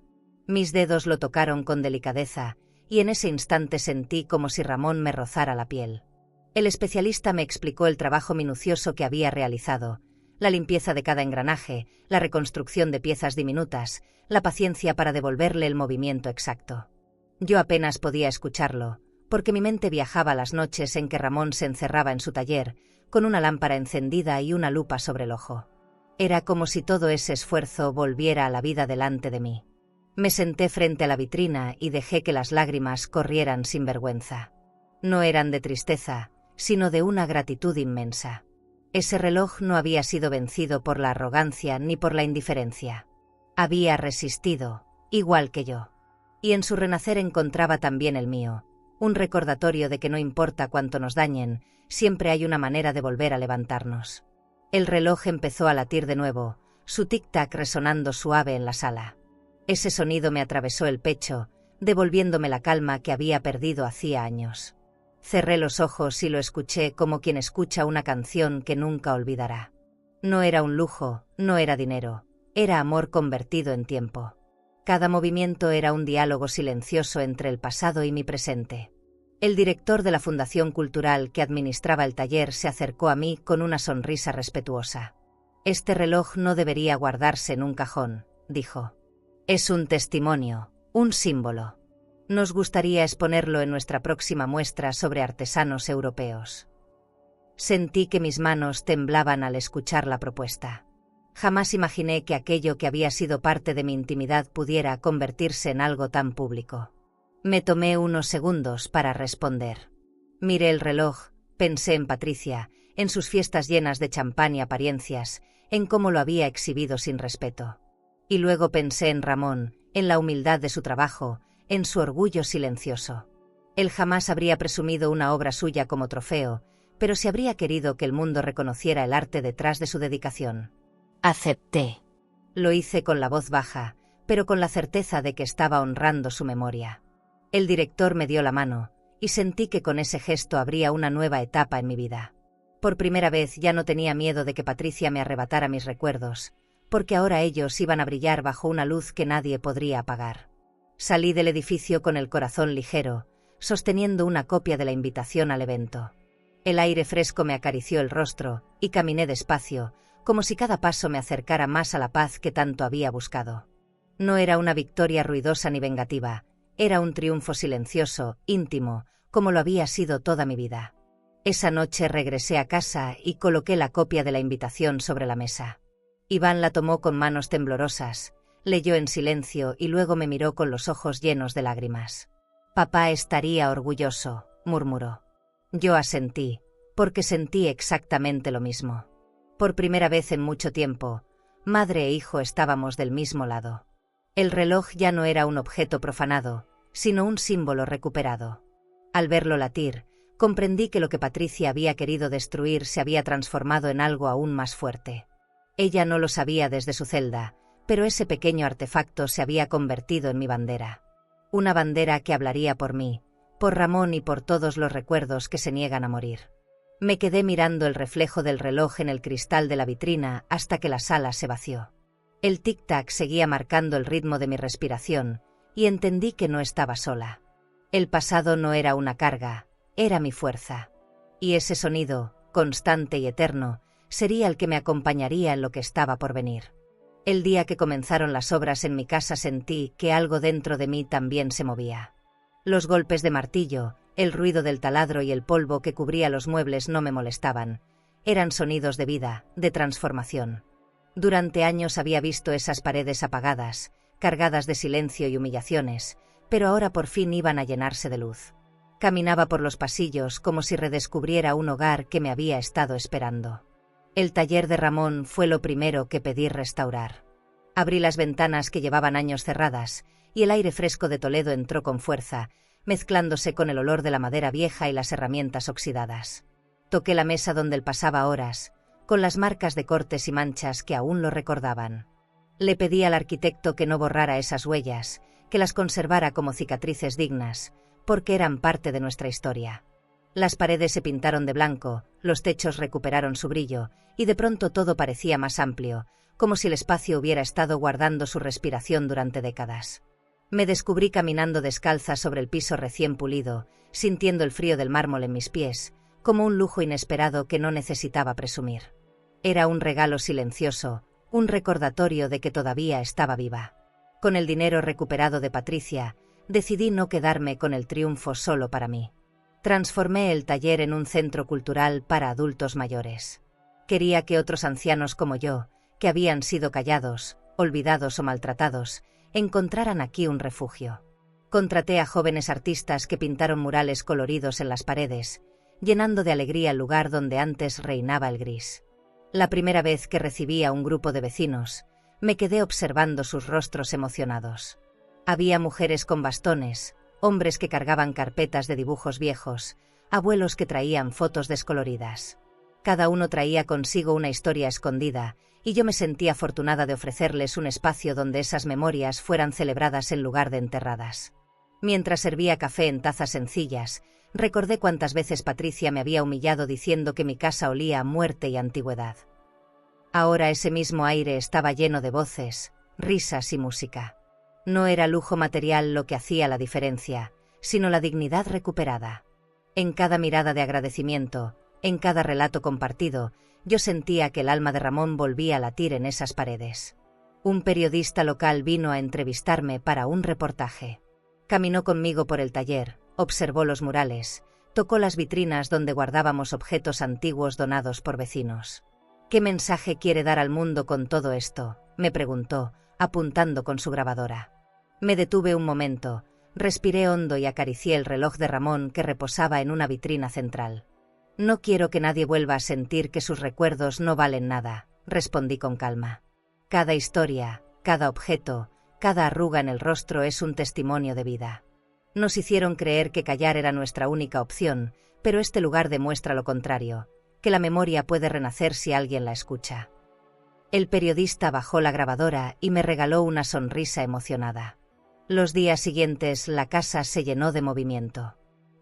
Mis dedos lo tocaron con delicadeza, y en ese instante sentí como si Ramón me rozara la piel. El especialista me explicó el trabajo minucioso que había realizado, la limpieza de cada engranaje, la reconstrucción de piezas diminutas, la paciencia para devolverle el movimiento exacto. Yo apenas podía escucharlo, porque mi mente viajaba a las noches en que Ramón se encerraba en su taller, con una lámpara encendida y una lupa sobre el ojo. Era como si todo ese esfuerzo volviera a la vida delante de mí. Me senté frente a la vitrina y dejé que las lágrimas corrieran sin vergüenza. No eran de tristeza, sino de una gratitud inmensa. Ese reloj no había sido vencido por la arrogancia ni por la indiferencia. Había resistido, igual que yo. Y en su renacer encontraba también el mío, un recordatorio de que no importa cuánto nos dañen, siempre hay una manera de volver a levantarnos. El reloj empezó a latir de nuevo, su tic-tac resonando suave en la sala. Ese sonido me atravesó el pecho, devolviéndome la calma que había perdido hacía años. Cerré los ojos y lo escuché como quien escucha una canción que nunca olvidará. No era un lujo, no era dinero, era amor convertido en tiempo. Cada movimiento era un diálogo silencioso entre el pasado y mi presente. El director de la Fundación Cultural que administraba el taller se acercó a mí con una sonrisa respetuosa. «Este reloj no debería guardarse en un cajón», dijo. «Es un testimonio, un símbolo. Nos gustaría exponerlo en nuestra próxima muestra sobre artesanos europeos». Sentí que mis manos temblaban al escuchar la propuesta. Jamás imaginé que aquello que había sido parte de mi intimidad pudiera convertirse en algo tan público. Me tomé unos segundos para responder. Miré el reloj, pensé en Patricia, en sus fiestas llenas de champán y apariencias, en cómo lo había exhibido sin respeto. Y luego pensé en Ramón, en la humildad de su trabajo, en su orgullo silencioso. Él jamás habría presumido una obra suya como trofeo, pero sí habría querido que el mundo reconociera el arte detrás de su dedicación. Acepté. Lo hice con la voz baja, pero con la certeza de que estaba honrando su memoria. El director me dio la mano, y sentí que con ese gesto habría una nueva etapa en mi vida. Por primera vez ya no tenía miedo de que Patricia me arrebatara mis recuerdos, porque ahora ellos iban a brillar bajo una luz que nadie podría apagar. Salí del edificio con el corazón ligero, sosteniendo una copia de la invitación al evento. El aire fresco me acarició el rostro, y caminé despacio, como si cada paso me acercara más a la paz que tanto había buscado. No era una victoria ruidosa ni vengativa, era un triunfo silencioso, íntimo, como lo había sido toda mi vida. Esa noche regresé a casa y coloqué la copia de la invitación sobre la mesa. Iván la tomó con manos temblorosas, leyó en silencio y luego me miró con los ojos llenos de lágrimas. «Papá estaría orgulloso», murmuró. Yo asentí, porque sentí exactamente lo mismo. Por primera vez en mucho tiempo, madre e hijo estábamos del mismo lado. El reloj ya no era un objeto profanado, sino un símbolo recuperado. Al verlo latir, comprendí que lo que Patricia había querido destruir se había transformado en algo aún más fuerte. Ella no lo sabía desde su celda, pero ese pequeño artefacto se había convertido en mi bandera. Una bandera que hablaría por mí, por Ramón y por todos los recuerdos que se niegan a morir. Me quedé mirando el reflejo del reloj en el cristal de la vitrina hasta que la sala se vació. El tic-tac seguía marcando el ritmo de mi respiración, y entendí que no estaba sola. El pasado no era una carga, era mi fuerza. Y ese sonido, constante y eterno, sería el que me acompañaría en lo que estaba por venir. El día que comenzaron las obras en mi casa sentí que algo dentro de mí también se movía. Los golpes de martillo, el ruido del taladro y el polvo que cubría los muebles no me molestaban. Eran sonidos de vida, de transformación. Durante años había visto esas paredes apagadas, cargadas de silencio y humillaciones, pero ahora por fin iban a llenarse de luz. Caminaba por los pasillos como si redescubriera un hogar que me había estado esperando. El taller de Ramón fue lo primero que pedí restaurar. Abrí las ventanas que llevaban años cerradas, y el aire fresco de Toledo entró con fuerza, mezclándose con el olor de la madera vieja y las herramientas oxidadas. Toqué la mesa donde él pasaba horas, con las marcas de cortes y manchas que aún lo recordaban. Le pedí al arquitecto que no borrara esas huellas, que las conservara como cicatrices dignas, porque eran parte de nuestra historia. Las paredes se pintaron de blanco, los techos recuperaron su brillo, y de pronto todo parecía más amplio, como si el espacio hubiera estado guardando su respiración durante décadas. Me descubrí caminando descalza sobre el piso recién pulido, sintiendo el frío del mármol en mis pies, como un lujo inesperado que no necesitaba presumir. Era un regalo silencioso, un recordatorio de que todavía estaba viva. Con el dinero recuperado de Patricia, decidí no quedarme con el triunfo solo para mí. Transformé el taller en un centro cultural para adultos mayores. Quería que otros ancianos como yo, que habían sido callados, olvidados o maltratados, encontraran aquí un refugio. Contraté a jóvenes artistas que pintaron murales coloridos en las paredes, llenando de alegría el lugar donde antes reinaba el gris. La primera vez que recibí a un grupo de vecinos, me quedé observando sus rostros emocionados. Había mujeres con bastones, hombres que cargaban carpetas de dibujos viejos, abuelos que traían fotos descoloridas. Cada uno traía consigo una historia escondida, y yo me sentía afortunada de ofrecerles un espacio donde esas memorias fueran celebradas en lugar de enterradas. Mientras servía café en tazas sencillas, recordé cuántas veces Patricia me había humillado diciendo que mi casa olía a muerte y antigüedad. Ahora ese mismo aire estaba lleno de voces, risas y música. No era lujo material lo que hacía la diferencia, sino la dignidad recuperada. En cada mirada de agradecimiento, en cada relato compartido, yo sentía que el alma de Ramón volvía a latir en esas paredes. Un periodista local vino a entrevistarme para un reportaje. Caminó conmigo por el taller, observó los murales, tocó las vitrinas donde guardábamos objetos antiguos donados por vecinos. ¿Qué mensaje quiere dar al mundo con todo esto?, me preguntó, apuntando con su grabadora. Me detuve un momento, respiré hondo y acaricié el reloj de Ramón que reposaba en una vitrina central. No quiero que nadie vuelva a sentir que sus recuerdos no valen nada, respondí con calma. Cada historia, cada objeto, cada arruga en el rostro es un testimonio de vida. Nos hicieron creer que callar era nuestra única opción, pero este lugar demuestra lo contrario, que la memoria puede renacer si alguien la escucha. El periodista bajó la grabadora y me regaló una sonrisa emocionada. Los días siguientes la casa se llenó de movimiento.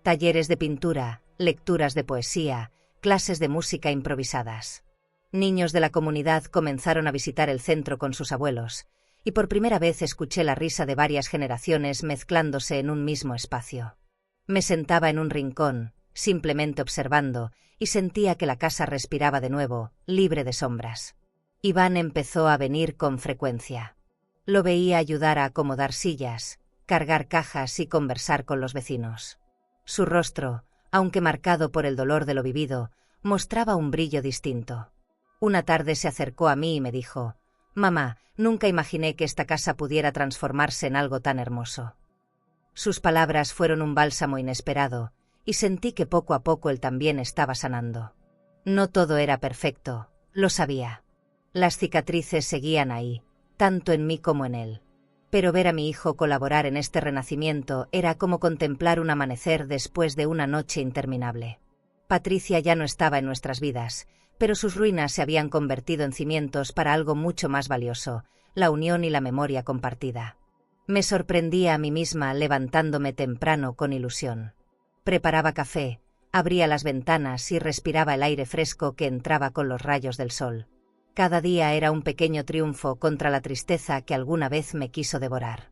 Talleres de pintura, lecturas de poesía, clases de música improvisadas. Niños de la comunidad comenzaron a visitar el centro con sus abuelos, y por primera vez escuché la risa de varias generaciones mezclándose en un mismo espacio. Me sentaba en un rincón, simplemente observando, y sentía que la casa respiraba de nuevo, libre de sombras. Iván empezó a venir con frecuencia. Lo veía ayudar a acomodar sillas, cargar cajas y conversar con los vecinos. Su rostro, aunque marcado por el dolor de lo vivido, mostraba un brillo distinto. Una tarde se acercó a mí y me dijo: «Mamá, nunca imaginé que esta casa pudiera transformarse en algo tan hermoso». Sus palabras fueron un bálsamo inesperado, y sentí que poco a poco él también estaba sanando. No todo era perfecto, lo sabía. Las cicatrices seguían ahí, tanto en mí como en él. Pero ver a mi hijo colaborar en este renacimiento era como contemplar un amanecer después de una noche interminable. Patricia ya no estaba en nuestras vidas, pero sus ruinas se habían convertido en cimientos para algo mucho más valioso, la unión y la memoria compartida. Me sorprendía a mí misma levantándome temprano con ilusión. Preparaba café, abría las ventanas y respiraba el aire fresco que entraba con los rayos del sol. Cada día era un pequeño triunfo contra la tristeza que alguna vez me quiso devorar.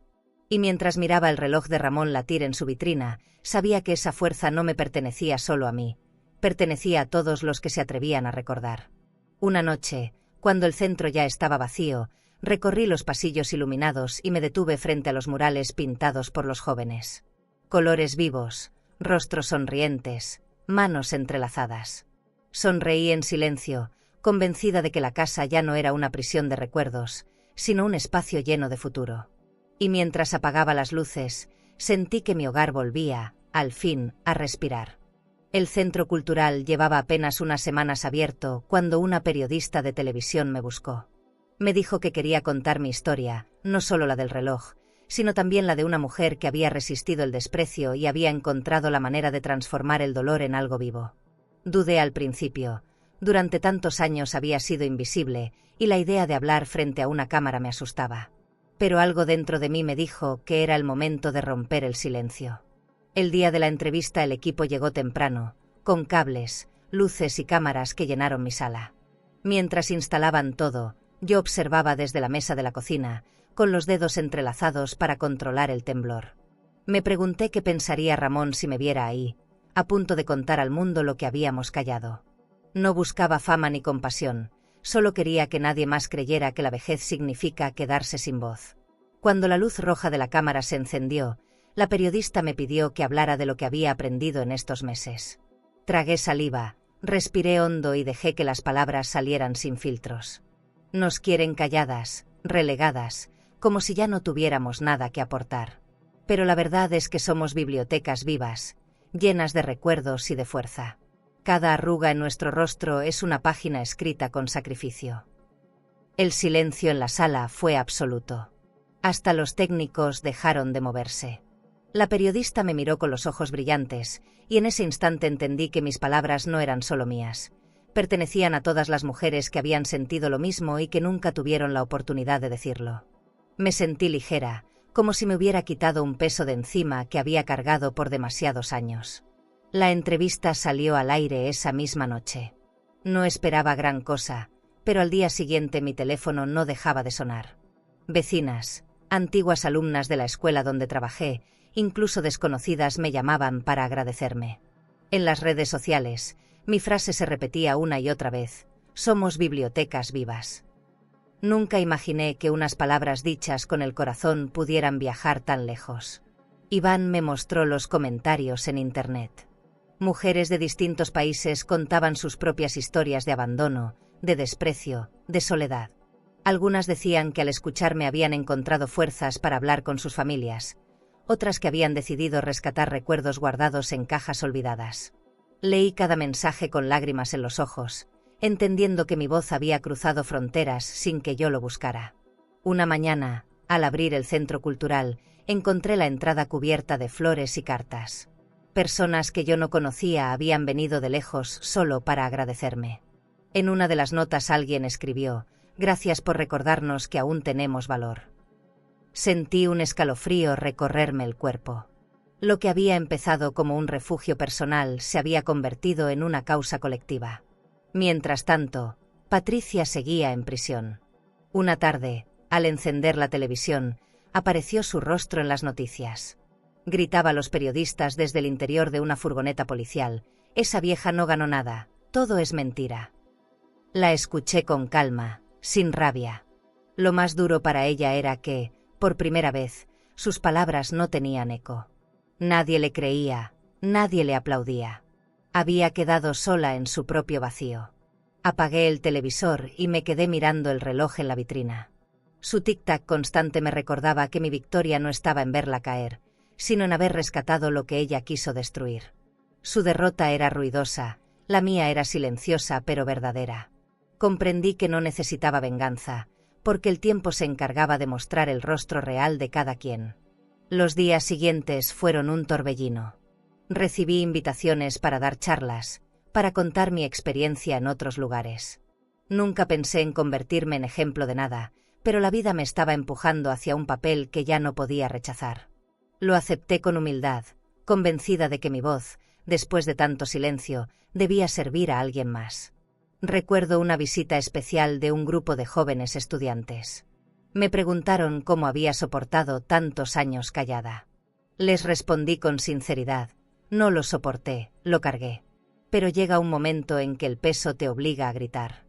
Y mientras miraba el reloj de Ramón latir en su vitrina, sabía que esa fuerza no me pertenecía solo a mí, pertenecía a todos los que se atrevían a recordar. Una noche, cuando el centro ya estaba vacío, recorrí los pasillos iluminados y me detuve frente a los murales pintados por los jóvenes. Colores vivos, rostros sonrientes, manos entrelazadas. Sonreí en silencio, convencida de que la casa ya no era una prisión de recuerdos, sino un espacio lleno de futuro. Y mientras apagaba las luces, sentí que mi hogar volvía, al fin, a respirar. El centro cultural llevaba apenas unas semanas abierto cuando una periodista de televisión me buscó. Me dijo que quería contar mi historia, no solo la del reloj, sino también la de una mujer que había resistido el desprecio y había encontrado la manera de transformar el dolor en algo vivo. Dudé al principio. Durante tantos años había sido invisible, y la idea de hablar frente a una cámara me asustaba. Pero algo dentro de mí me dijo que era el momento de romper el silencio. El día de la entrevista el equipo llegó temprano, con cables, luces y cámaras que llenaron mi sala. Mientras instalaban todo, yo observaba desde la mesa de la cocina, con los dedos entrelazados para controlar el temblor. Me pregunté qué pensaría Ramón si me viera ahí, a punto de contar al mundo lo que habíamos callado. No buscaba fama ni compasión, solo quería que nadie más creyera que la vejez significa quedarse sin voz. Cuando la luz roja de la cámara se encendió, la periodista me pidió que hablara de lo que había aprendido en estos meses. Tragué saliva, respiré hondo y dejé que las palabras salieran sin filtros. Nos quieren calladas, relegadas, como si ya no tuviéramos nada que aportar. Pero la verdad es que somos bibliotecas vivas, llenas de recuerdos y de fuerza. Cada arruga en nuestro rostro es una página escrita con sacrificio. El silencio en la sala fue absoluto. Hasta los técnicos dejaron de moverse. La periodista me miró con los ojos brillantes, y en ese instante entendí que mis palabras no eran solo mías. Pertenecían a todas las mujeres que habían sentido lo mismo y que nunca tuvieron la oportunidad de decirlo. Me sentí ligera, como si me hubiera quitado un peso de encima que había cargado por demasiados años. La entrevista salió al aire esa misma noche. No esperaba gran cosa, pero al día siguiente mi teléfono no dejaba de sonar. Vecinas, antiguas alumnas de la escuela donde trabajé, incluso desconocidas me llamaban para agradecerme. En las redes sociales, mi frase se repetía una y otra vez: somos bibliotecas vivas. Nunca imaginé que unas palabras dichas con el corazón pudieran viajar tan lejos. Iván me mostró los comentarios en internet. Mujeres de distintos países contaban sus propias historias de abandono, de desprecio, de soledad. Algunas decían que al escucharme habían encontrado fuerzas para hablar con sus familias, otras que habían decidido rescatar recuerdos guardados en cajas olvidadas. Leí cada mensaje con lágrimas en los ojos, entendiendo que mi voz había cruzado fronteras sin que yo lo buscara. Una mañana, al abrir el centro cultural, encontré la entrada cubierta de flores y cartas. Personas que yo no conocía habían venido de lejos solo para agradecerme. En una de las notas alguien escribió: «Gracias por recordarnos que aún tenemos valor». Sentí un escalofrío recorrerme el cuerpo. Lo que había empezado como un refugio personal se había convertido en una causa colectiva. Mientras tanto, Patricia seguía en prisión. Una tarde, al encender la televisión, apareció su rostro en las noticias. Gritaba a los periodistas desde el interior de una furgoneta policial: «Esa vieja no ganó nada, todo es mentira». La escuché con calma, sin rabia. Lo más duro para ella era que, por primera vez, sus palabras no tenían eco. Nadie le creía, nadie le aplaudía. Había quedado sola en su propio vacío. Apagué el televisor y me quedé mirando el reloj en la vitrina. Su tic-tac constante me recordaba que mi victoria no estaba en verla caer, sino en haber rescatado lo que ella quiso destruir. Su derrota era ruidosa, la mía era silenciosa pero verdadera. Comprendí que no necesitaba venganza, porque el tiempo se encargaba de mostrar el rostro real de cada quien. Los días siguientes fueron un torbellino. Recibí invitaciones para dar charlas, para contar mi experiencia en otros lugares. Nunca pensé en convertirme en ejemplo de nada, pero la vida me estaba empujando hacia un papel que ya no podía rechazar. Lo acepté con humildad, convencida de que mi voz, después de tanto silencio, debía servir a alguien más. Recuerdo una visita especial de un grupo de jóvenes estudiantes. Me preguntaron cómo había soportado tantos años callada. Les respondí con sinceridad: no lo soporté, lo cargué. Pero llega un momento en que el peso te obliga a gritar.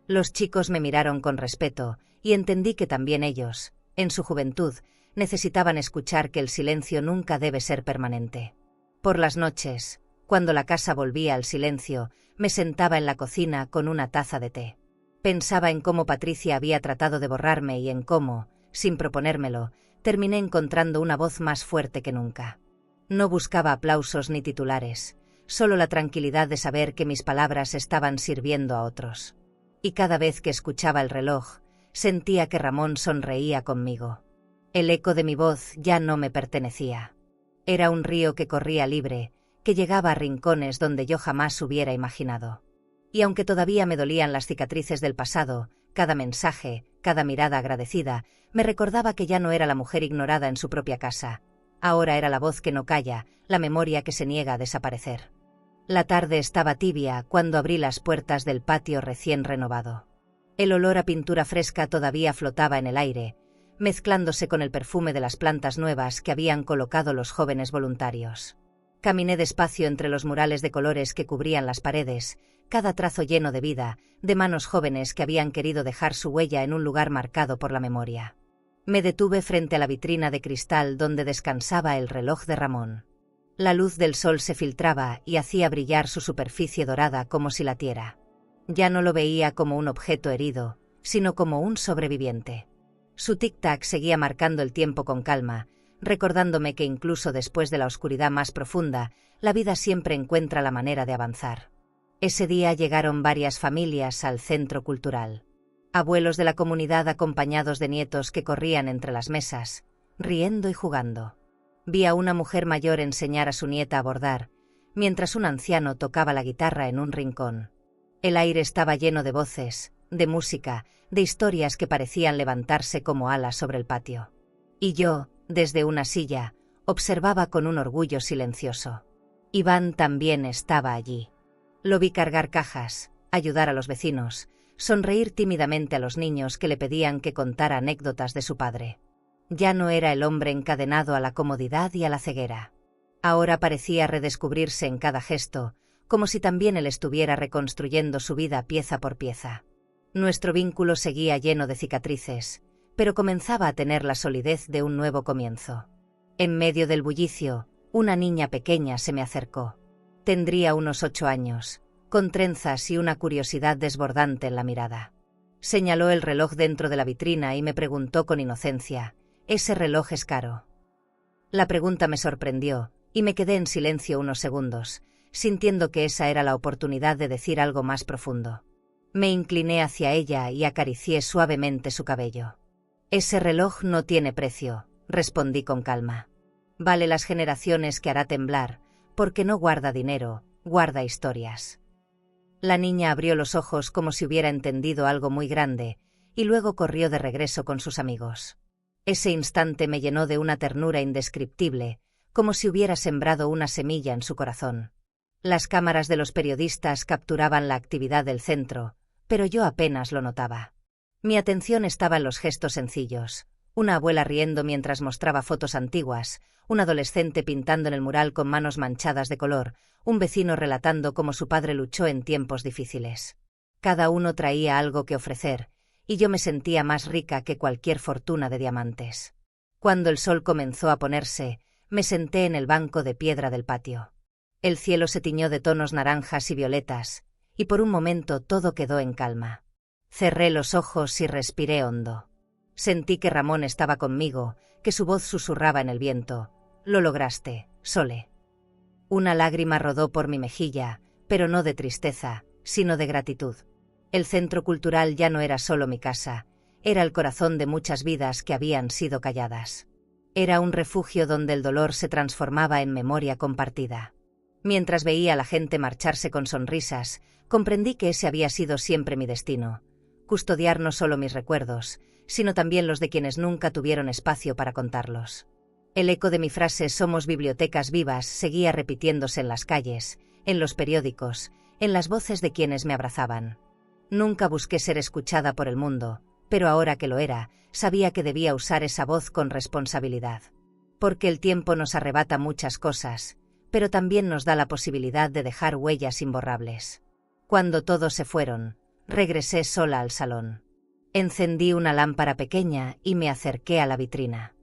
Los chicos me miraron con respeto, y entendí que también ellos, en su juventud, necesitaban escuchar que el silencio nunca debe ser permanente. Por las noches, cuando la casa volvía al silencio, me sentaba en la cocina con una taza de té. Pensaba en cómo Patricia había tratado de borrarme y en cómo, sin proponérmelo, terminé encontrando una voz más fuerte que nunca. No buscaba aplausos ni titulares, solo la tranquilidad de saber que mis palabras estaban sirviendo a otros. Y cada vez que escuchaba el reloj, sentía que Ramón sonreía conmigo. El eco de mi voz ya no me pertenecía. Era un río que corría libre, que llegaba a rincones donde yo jamás hubiera imaginado. Y aunque todavía me dolían las cicatrices del pasado, cada mensaje, cada mirada agradecida, me recordaba que ya no era la mujer ignorada en su propia casa. Ahora era la voz que no calla, la memoria que se niega a desaparecer. La tarde estaba tibia cuando abrí las puertas del patio recién renovado. El olor a pintura fresca todavía flotaba en el aire, mezclándose con el perfume de las plantas nuevas que habían colocado los jóvenes voluntarios. Caminé despacio entre los murales de colores que cubrían las paredes, cada trazo lleno de vida, de manos jóvenes que habían querido dejar su huella en un lugar marcado por la memoria. Me detuve frente a la vitrina de cristal donde descansaba el reloj de Ramón. La luz del sol se filtraba y hacía brillar su superficie dorada como si latiera. Ya no lo veía como un objeto herido, sino como un sobreviviente. Su tic-tac seguía marcando el tiempo con calma, recordándome que incluso después de la oscuridad más profunda, la vida siempre encuentra la manera de avanzar. Ese día llegaron varias familias al centro cultural. Abuelos de la comunidad acompañados de nietos que corrían entre las mesas, riendo y jugando. Vi a una mujer mayor enseñar a su nieta a bordar, mientras un anciano tocaba la guitarra en un rincón. El aire estaba lleno de voces, de música, de historias que parecían levantarse como alas sobre el patio. Y yo, desde una silla, observaba con un orgullo silencioso. Iván también estaba allí. Lo vi cargar cajas, ayudar a los vecinos, sonreír tímidamente a los niños que le pedían que contara anécdotas de su padre. Ya no era el hombre encadenado a la comodidad y a la ceguera. Ahora parecía redescubrirse en cada gesto, como si también él estuviera reconstruyendo su vida pieza por pieza. Nuestro vínculo seguía lleno de cicatrices, pero comenzaba a tener la solidez de un nuevo comienzo. En medio del bullicio, una niña pequeña se me acercó. Tendría unos 8 años, con trenzas y una curiosidad desbordante en la mirada. Señaló el reloj dentro de la vitrina y me preguntó con inocencia: «¿Ese reloj es caro?». La pregunta me sorprendió, y me quedé en silencio unos segundos, sintiendo que esa era la oportunidad de decir algo más profundo. Me incliné hacia ella y acaricié suavemente su cabello. «Ese reloj no tiene precio», respondí con calma. «Vale las generaciones que hará temblar, porque no guarda dinero, guarda historias». La niña abrió los ojos como si hubiera entendido algo muy grande, y luego corrió de regreso con sus amigos. Ese instante me llenó de una ternura indescriptible, como si hubiera sembrado una semilla en su corazón. Las cámaras de los periodistas capturaban la actividad del centro, pero yo apenas lo notaba. Mi atención estaba en los gestos sencillos: una abuela riendo mientras mostraba fotos antiguas, un adolescente pintando en el mural con manos manchadas de color, un vecino relatando cómo su padre luchó en tiempos difíciles. Cada uno traía algo que ofrecer, y yo me sentía más rica que cualquier fortuna de diamantes. Cuando el sol comenzó a ponerse, me senté en el banco de piedra del patio. El cielo se tiñó de tonos naranjas y violetas, y por un momento todo quedó en calma. Cerré los ojos y respiré hondo. Sentí que Ramón estaba conmigo, que su voz susurraba en el viento: «Lo lograste, Sole». Una lágrima rodó por mi mejilla, pero no de tristeza, sino de gratitud. El centro cultural ya no era solo mi casa, Era el corazón de muchas vidas que habían sido calladas. Era un refugio donde el dolor se transformaba en memoria compartida. Mientras veía a la gente marcharse con sonrisas, comprendí que ese había sido siempre mi destino: custodiar no solo mis recuerdos, sino también los de quienes nunca tuvieron espacio para contarlos. El eco de mi frase «somos bibliotecas vivas» seguía repitiéndose en las calles, en los periódicos, en las voces de quienes me abrazaban. Nunca busqué ser escuchada por el mundo, pero ahora que lo era, sabía que debía usar esa voz con responsabilidad. Porque el tiempo nos arrebata muchas cosas, pero también nos da la posibilidad de dejar huellas imborrables. Cuando todos se fueron, regresé sola al salón. Encendí una lámpara pequeña y me acerqué a la vitrina.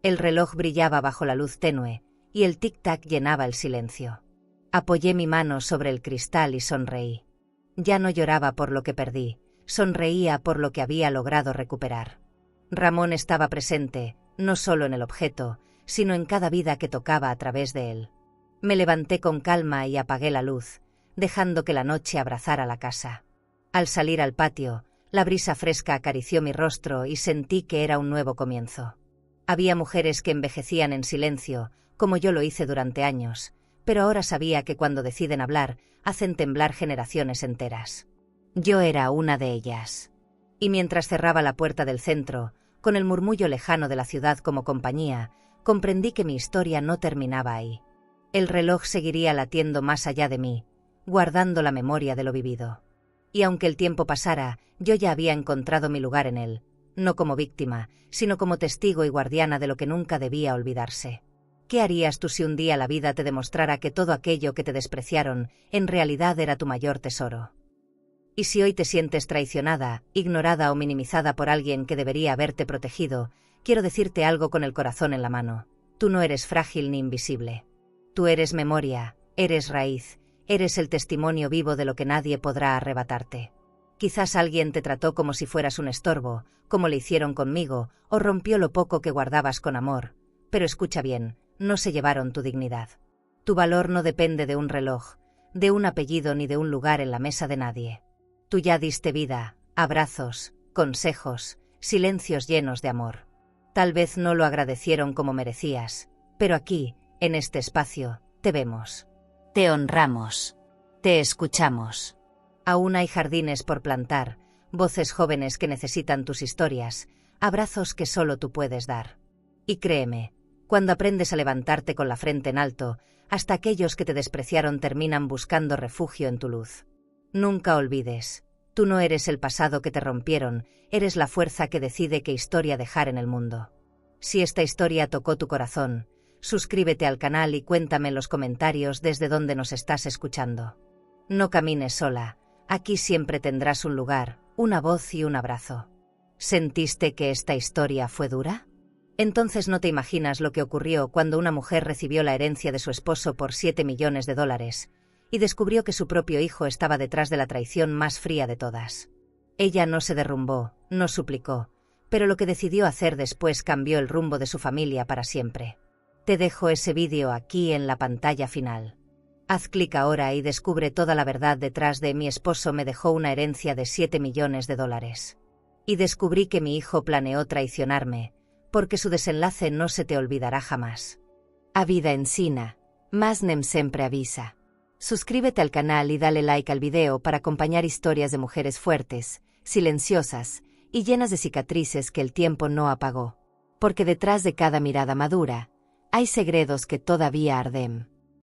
El reloj brillaba bajo la luz tenue, y el tic-tac llenaba el silencio. Apoyé mi mano sobre el cristal y sonreí. Ya no lloraba por lo que perdí, sonreía por lo que había logrado recuperar. Ramón estaba presente, no solo en el objeto, sino en cada vida que tocaba a través de él. Me levanté con calma y apagué la luz, dejando que la noche abrazara la casa. Al salir al patio, la brisa fresca acarició mi rostro y sentí que era un nuevo comienzo. Había mujeres que envejecían en silencio, como yo lo hice durante años, pero ahora sabía que cuando deciden hablar, hacen temblar generaciones enteras. Yo era una de ellas. Y mientras cerraba la puerta del centro, con el murmullo lejano de la ciudad como compañía, comprendí que mi historia no terminaba ahí. El reloj seguiría latiendo más allá de mí, guardando la memoria de lo vivido. Y aunque el tiempo pasara, yo ya había encontrado mi lugar en él, no como víctima, sino como testigo y guardiana de lo que nunca debía olvidarse. ¿Qué harías tú si un día la vida te demostrara que todo aquello que te despreciaron en realidad era tu mayor tesoro? Y si hoy te sientes traicionada, ignorada o minimizada por alguien que debería haberte protegido, quiero decirte algo con el corazón en la mano: tú no eres frágil ni invisible. Tú eres memoria, eres raíz, eres el testimonio vivo de lo que nadie podrá arrebatarte. Quizás alguien te trató como si fueras un estorbo, como le hicieron conmigo, o rompió lo poco que guardabas con amor. Pero escucha bien, no se llevaron tu dignidad. Tu valor no depende de un reloj, de un apellido ni de un lugar en la mesa de nadie. Tú ya diste vida, abrazos, consejos, silencios llenos de amor. Tal vez no lo agradecieron como merecías, pero aquí, en este espacio, te vemos. Te honramos. Te escuchamos. Aún hay jardines por plantar, voces jóvenes que necesitan tus historias, abrazos que solo tú puedes dar. Y créeme, cuando aprendes a levantarte con la frente en alto, hasta aquellos que te despreciaron terminan buscando refugio en tu luz. Nunca olvides, tú no eres el pasado que te rompieron, eres la fuerza que decide qué historia dejar en el mundo. Si esta historia tocó tu corazón, suscríbete al canal y cuéntame en los comentarios desde dónde nos estás escuchando. No camines sola, aquí siempre tendrás un lugar, una voz y un abrazo. ¿Sentiste que esta historia fue dura? Entonces no te imaginas lo que ocurrió cuando una mujer recibió la herencia de su esposo por $7 millones y descubrió que su propio hijo estaba detrás de la traición más fría de todas. Ella no se derrumbó, no suplicó, pero lo que decidió hacer después cambió el rumbo de su familia para siempre. Te dejo ese vídeo aquí en la pantalla final. Haz clic ahora y descubre toda la verdad detrás de «Mi esposo me dejó una herencia de $7 millones. Y descubrí que mi hijo planeó traicionarme, porque su desenlace no se te olvidará jamás». A vida ensina, mas nem sempre avisa. Suscríbete al canal y dale like al video para acompañar historias de mujeres fuertes, silenciosas y llenas de cicatrices que el tiempo no apagó. Porque detrás de cada mirada madura, hay segredos que todavía arden.